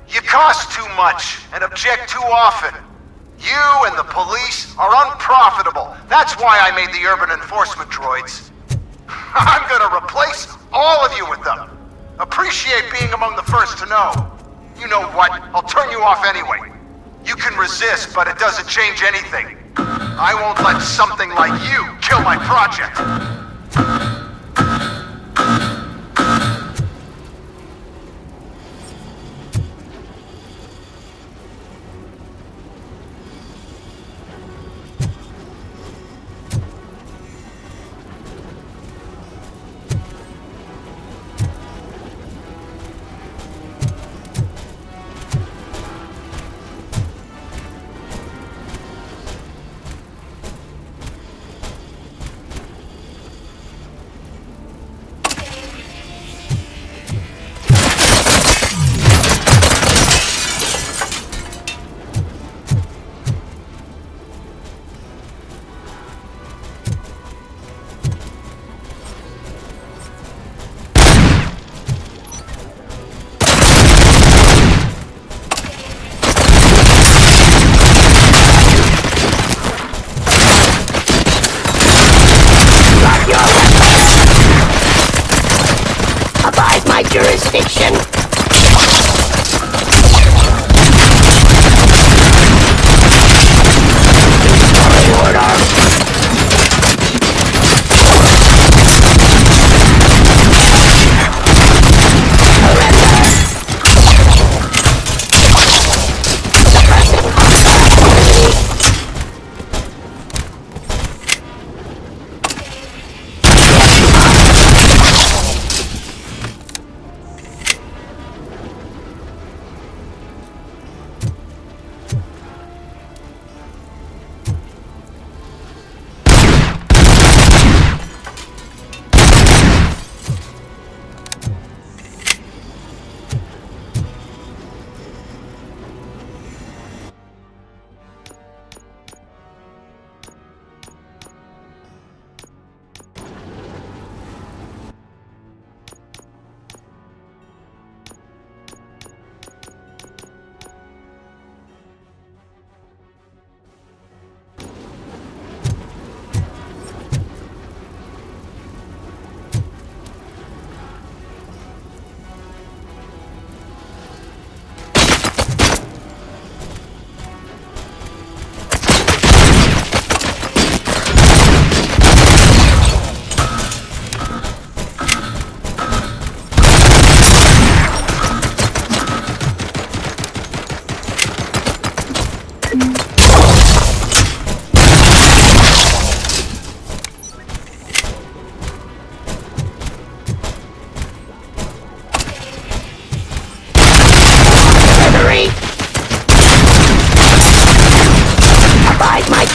You cost too much and object too often. You and the police are unprofitable. That's why I made the urban enforcement droids. I'm gonna replace all of you with them. Appreciate being among the first to know. You know what? I'll turn you off anyway. You can resist, but it doesn't change anything. I won't let something like you kill my project. Jurisdiction.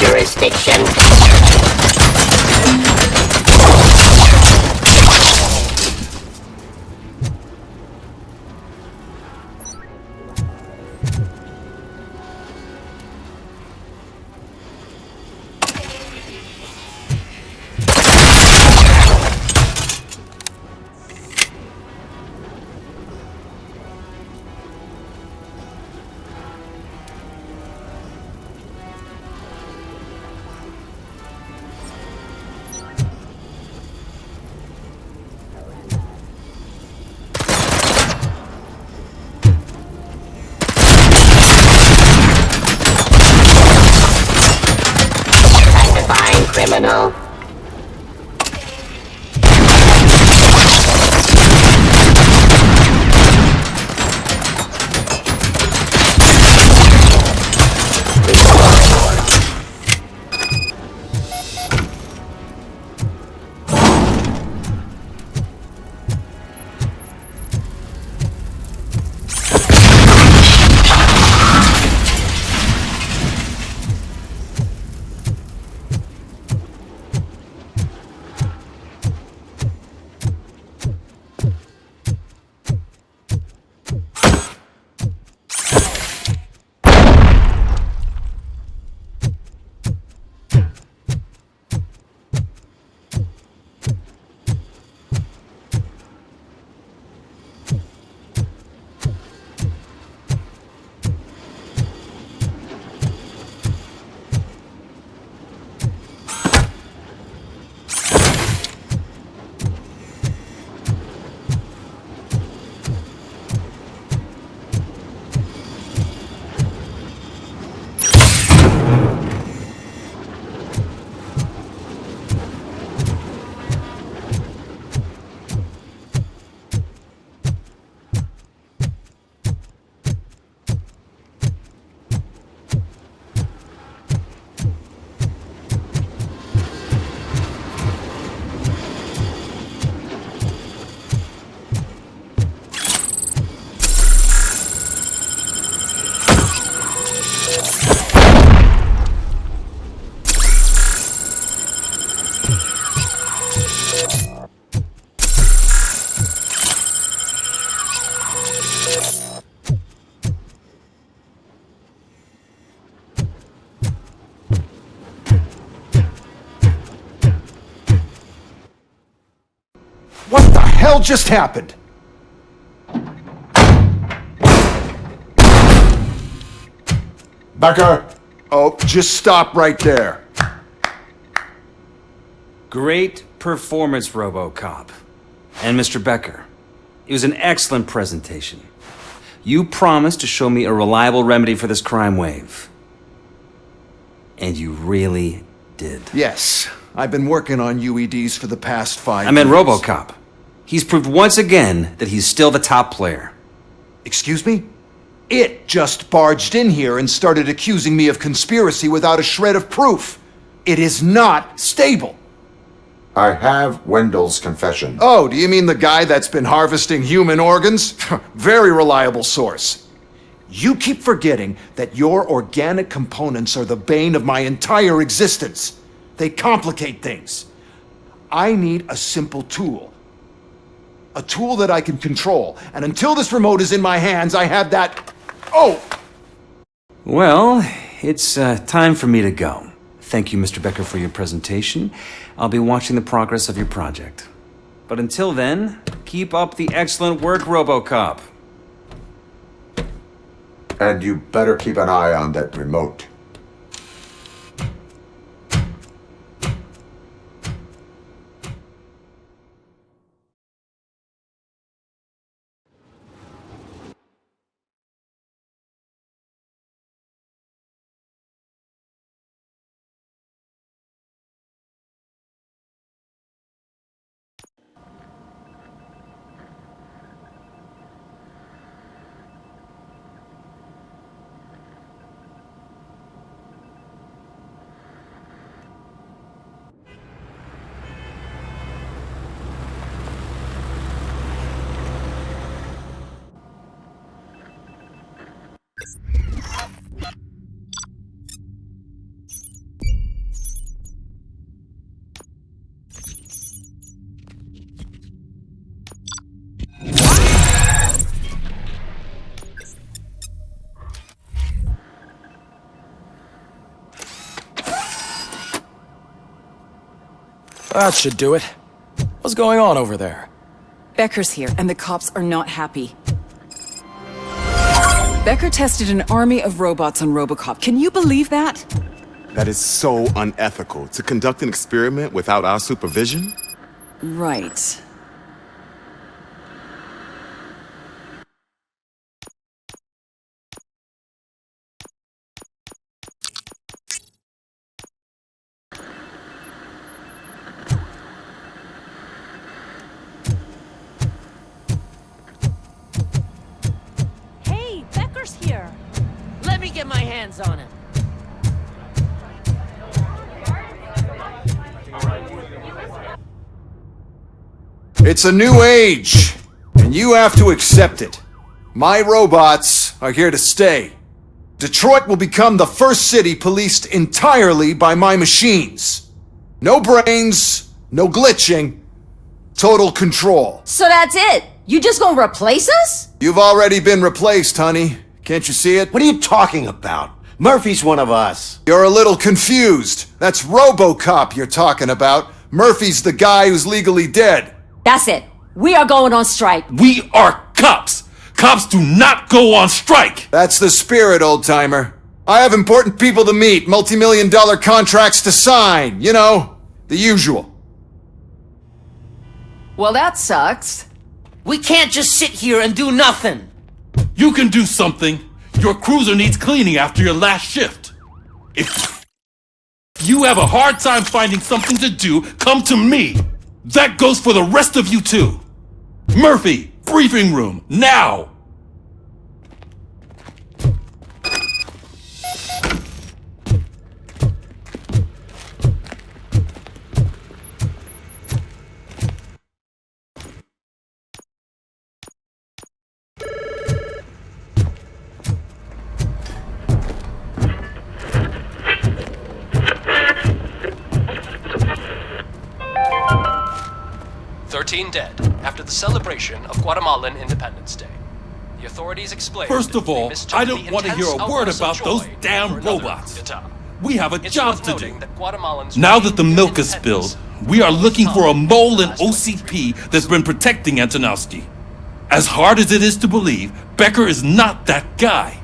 Jurisdiction. Criminal. hell just happened? Becker! Oh, just stop right there. Great performance, RoboCop. And Mr. Becker, it was an excellent presentation. You promised to show me a reliable remedy for this crime wave. And you really did. Yes, I've been working on UEDs for the past 5 years. I meant RoboCop. He's proved once again that he's still the top player. Excuse me? It just barged in here and started accusing me of conspiracy without a shred of proof. It is not stable. I have Wendell's confession. Oh, do you mean the guy that's been harvesting human organs? Very reliable source. You keep forgetting that your organic components are the bane of my entire existence. They complicate things. I need a simple tool. A tool that I can control. And until this remote is in my hands, I have that... Oh! Well, it's time for me to go. Thank you, Mr. Becker, for your presentation. I'll be watching the progress of your project. But until then, keep up the excellent work, RoboCop. And you better keep an eye on that remote. That should do it. What's going on over there? Becker's here, and the cops are not happy. Becker tested an army of robots on RoboCop. Can you believe that? That is so unethical. To conduct an experiment without our supervision? Right. Here. Let me get my hands on him. It's a new age, and you have to accept it. My robots are here to stay. Detroit will become the first city policed entirely by my machines. No brains, no glitching, total control. So that's it? You just gonna replace us? You've already been replaced, honey. Can't you see it? What are you talking about? Murphy's one of us. You're a little confused. That's RoboCop you're talking about. Murphy's the guy who's legally dead. That's it. We are going on strike. We are cops. Cops do not go on strike. That's the spirit, old-timer. I have important people to meet, multi-million-dollar contracts to sign. You know, the usual. Well, that sucks. We can't just sit here and do nothing. You can do something. Your cruiser needs cleaning after your last shift. If you have a hard time finding something to do, come to me. That goes for the rest of you too. Murphy, briefing room, now! Dead after the celebration of Guatemalan Independence Day. The authorities explained. First of all, I don't want to hear a word about those damn robots. We have a job to do. Now that the milk is spilled, We are looking for a mole in OCP that's been protecting Antonowski. As hard as it is to believe, Becker is not that guy.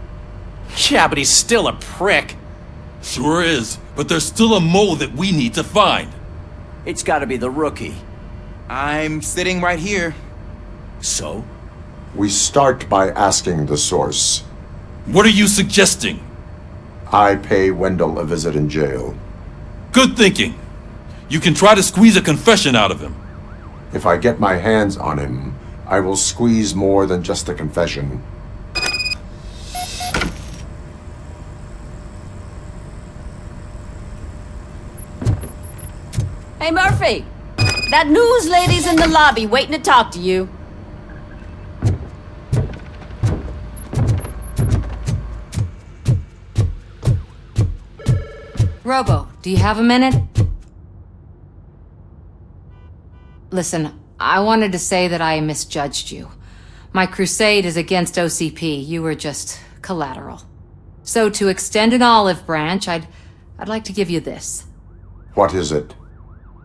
Yeah, but he's still a prick. Sure is, but there's still a mole that we need to find. It's gotta be the rookie. I'm sitting right here. So? We start by asking the source. What are you suggesting? I pay Wendell a visit in jail. Good thinking. You can try to squeeze a confession out of him. If I get my hands on him, I will squeeze more than just a confession. Hey, Murphy! That news lady's in the lobby waiting to talk to you. Robo, do you have a minute? Listen, I wanted to say that I misjudged you. My crusade is against OCP. You were just collateral. So to extend an olive branch, I'd like to give you this. What is it?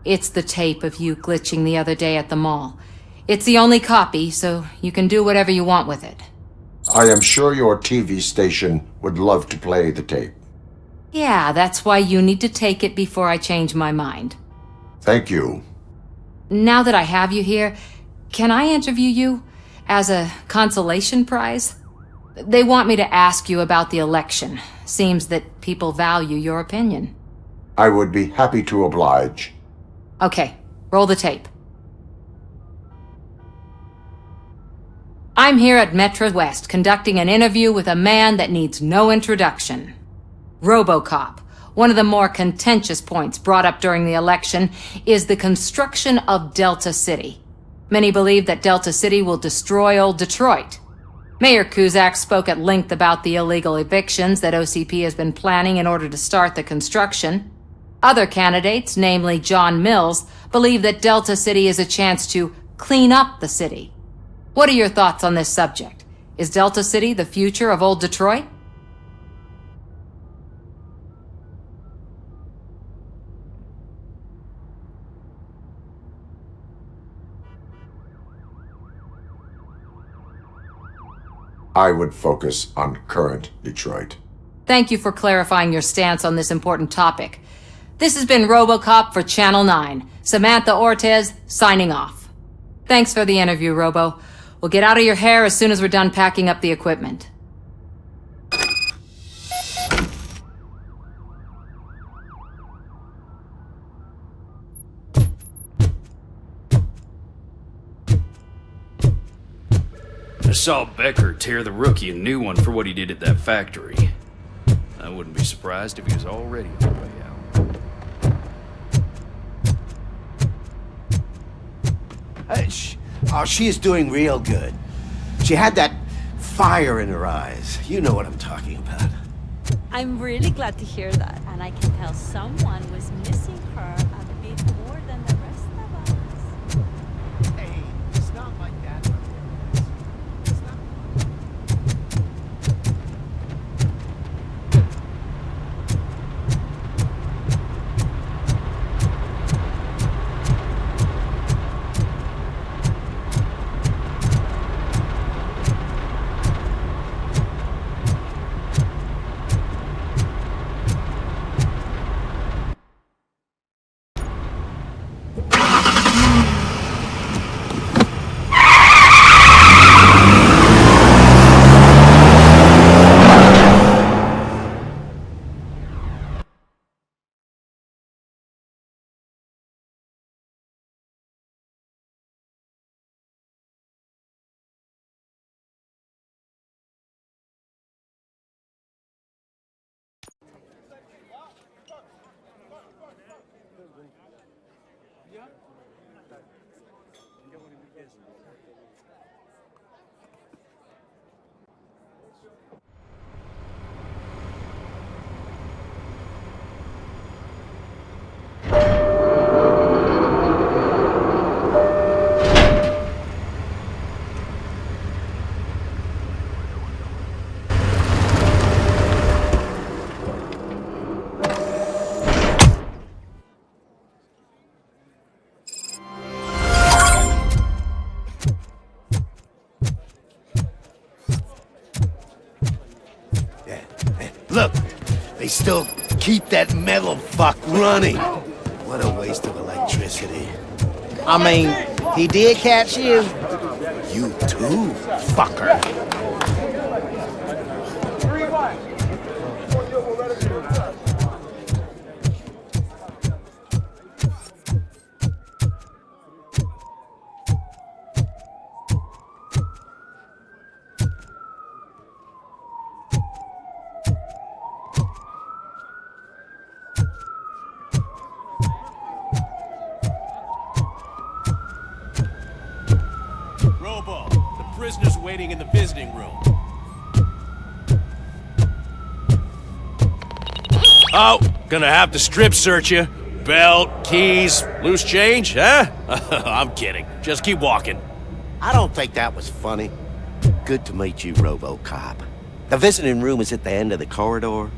It's the tape of you glitching the other day at the mall. It's the only copy, so you can do whatever you want with it. I am sure your TV station would love to play the tape. Yeah, that's why you need to take it before I change my mind. Thank you. Now that I have you here, can I interview you as a consolation prize? They want me to ask you about the election. Seems that people value your opinion. I would be happy to oblige. Okay, roll the tape. I'm here at Metro West conducting an interview with a man that needs no introduction. RoboCop. One of the more contentious points brought up during the election is the construction of Delta City. Many believe that Delta City will destroy old Detroit. Mayor Cusack spoke at length about the illegal evictions that OCP has been planning in order to start the construction. Other candidates, namely John Mills, believe that Delta City is a chance to clean up the city. What are your thoughts on this subject? Is Delta City the future of old Detroit? I would focus on current Detroit. Thank you for clarifying your stance on this important topic. This has been RoboCop for Channel 9. Samantha Ortez, signing off. Thanks for the interview, Robo. We'll get out of your hair as soon as we're done packing up the equipment. I saw Becker tear the rookie a new one for what he did at that factory. I wouldn't be surprised if he was already on the way out. She is doing real good. She had that fire in her eyes. You know what I'm talking about. I'm really glad to hear that, and I can tell someone was missing her a bit more than the rest of us. Hey, it's not like that. still keep that metal fuck running. What a waste of electricity. I mean, he did catch you. You too, fucker. Robo, the prisoner's waiting in the visiting room. Oh, gonna have to strip search you. Belt, keys, loose change, huh? I'm kidding. Just keep walking. I don't think that was funny. Good to meet you, RoboCop. The visiting room is at the end of the corridor.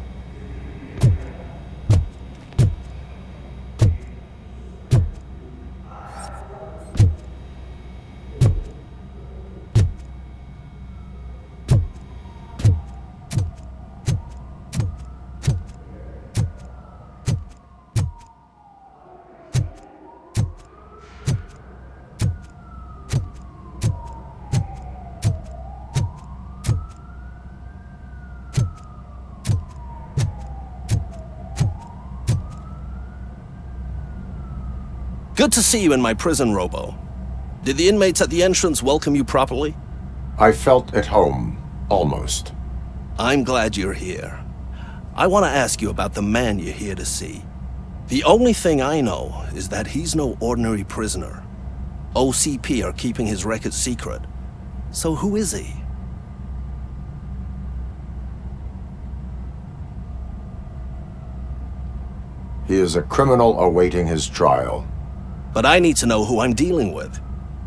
Good to see you in my prison, Robo. Did the inmates at the entrance welcome you properly? I felt at home, almost. I'm glad you're here. I want to ask you about the man you're here to see. The only thing I know is that he's no ordinary prisoner. OCP are keeping his record secret. So who is he? He is a criminal awaiting his trial. But I need to know who I'm dealing with.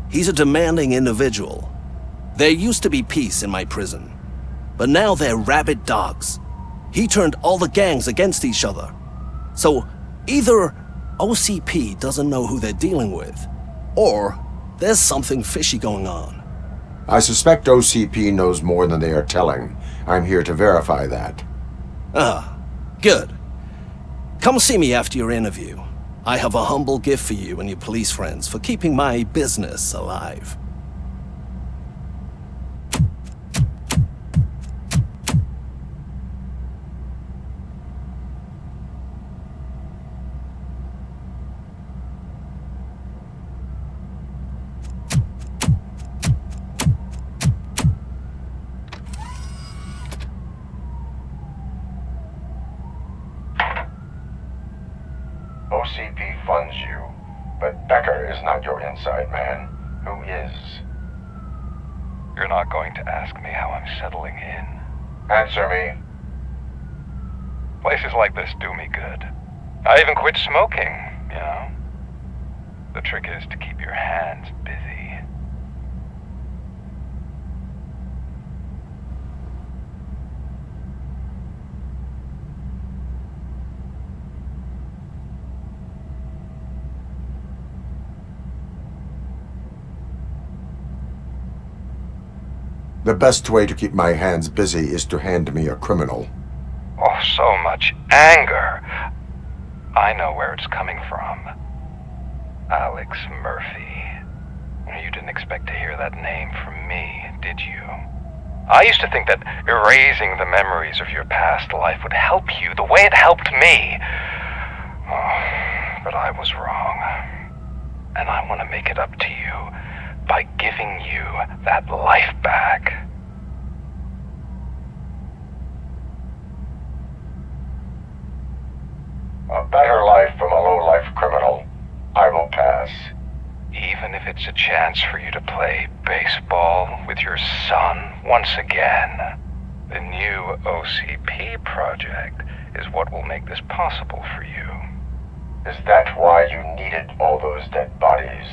He's a demanding individual. There used to be peace in my prison, but now they're rabid dogs. He turned all the gangs against each other. So either OCP doesn't know who they're dealing with, or there's something fishy going on. I suspect OCP knows more than they are telling. I'm here to verify that. Ah, good. Come see me after your interview. I have a humble gift for you and your police friends for keeping my business alive. OCP funds you, but Becker is not your inside man. Who is? You're not going to ask me how I'm settling in. Answer me. Places like this do me good. I even quit smoking, you know. The trick is to keep your hands busy. The best way to keep my hands busy is to hand me a criminal. Oh, so much anger. I know where it's coming from. Alex Murphy. You didn't expect to hear that name from me, did you? I used to think that erasing the memories of your past life would help you the way it helped me. Oh, but I was wrong. And I want to make it up to you by giving you that life back. A better life from a low-life criminal. I will pass. Even if it's a chance for you to play baseball with your son once again. The new OCP project is what will make this possible for you. Is that why you needed all those dead bodies?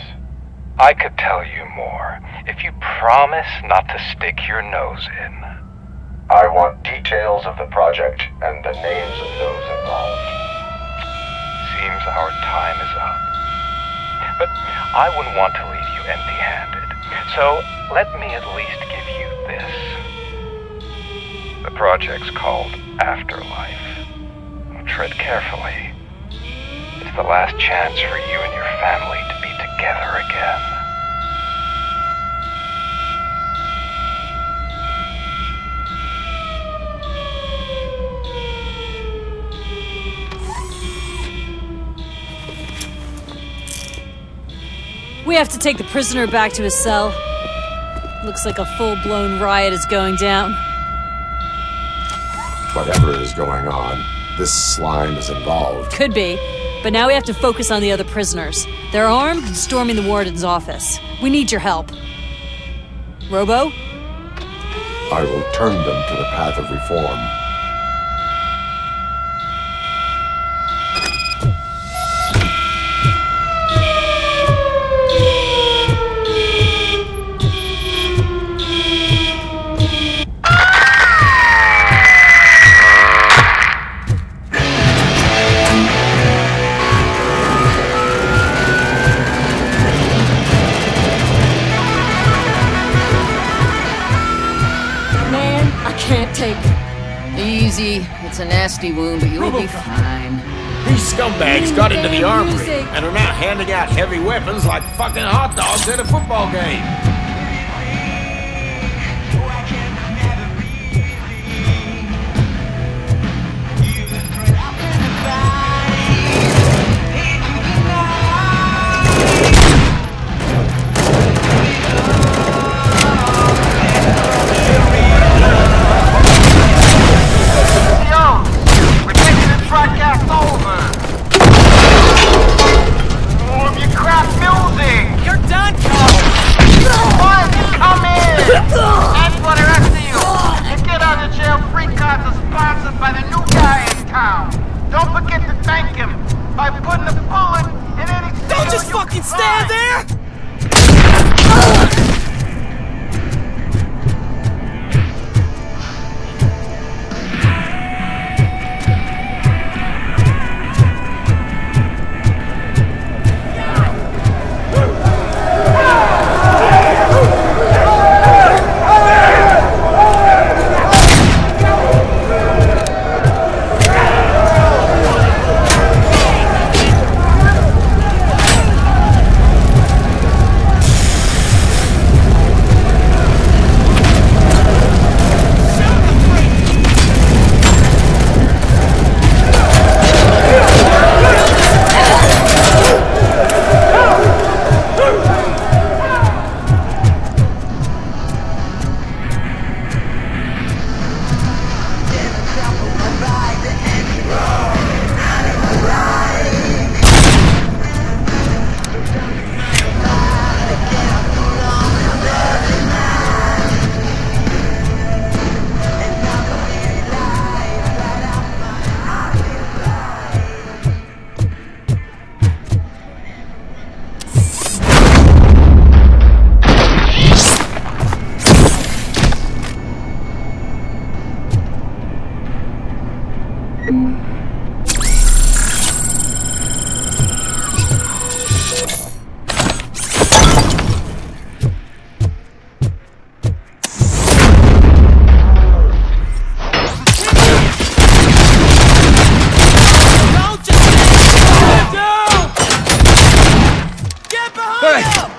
I could tell you more if you promise not to stick your nose in. I want details of the project and the names of those involved. Seems our time is up. But I wouldn't want to leave you empty-handed. So let me at least give you this. The project's called Afterlife. tread carefully. It's the last chance for you and your family to be together again. We have to take the prisoner back to his cell. Looks like a full-blown riot is going down. Whatever is going on, this slime is involved. Could be, but now we have to focus on the other prisoners. They're armed and storming the warden's office. We need your help. Robo? I will turn them to the path of reform. Easy. It's a nasty wound, but you'll be fine. These scumbags got into the armory and are now handing out heavy weapons like fucking hot dogs at a football game.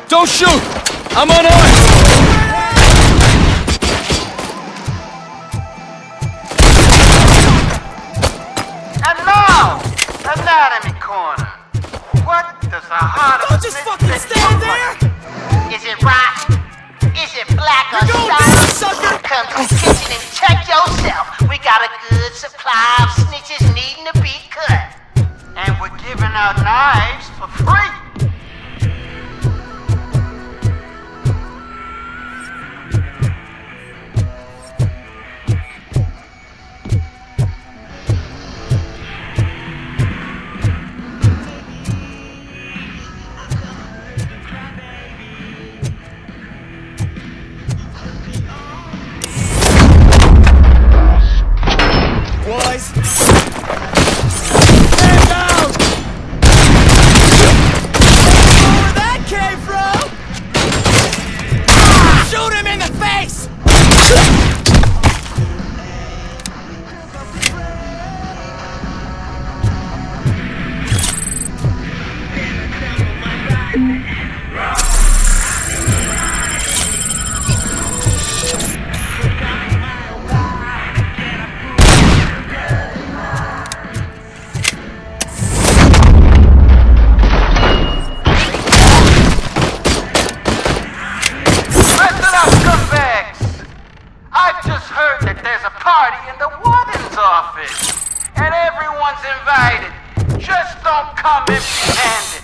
Don't shoot! I'm unarmed! And now, anatomy corner. What does a heart of a just fucking stand there! Is it rotten? Is it black or sour? Come to the kitchen and check yourself. We got a good supply of snitches needing to be cut. And we're giving out knives for free. Boys! Stand down! Where that came from? Shoot him in the face! heard that there's a party in the warden's office. And everyone's invited. Just don't come empty-handed.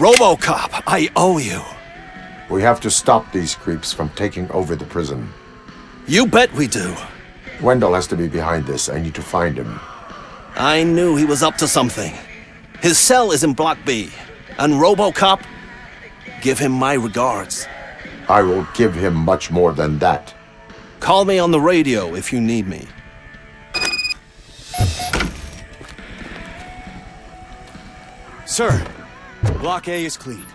RoboCop, I owe you. We have to stop these creeps from taking over the prison. You bet we do. Wendell has to be behind this. I need to find him. I knew he was up to something. His cell is in Block B. And RoboCop, give him my regards. I will give him much more than that. Call me on the radio if you need me. Sir, Block A is clean.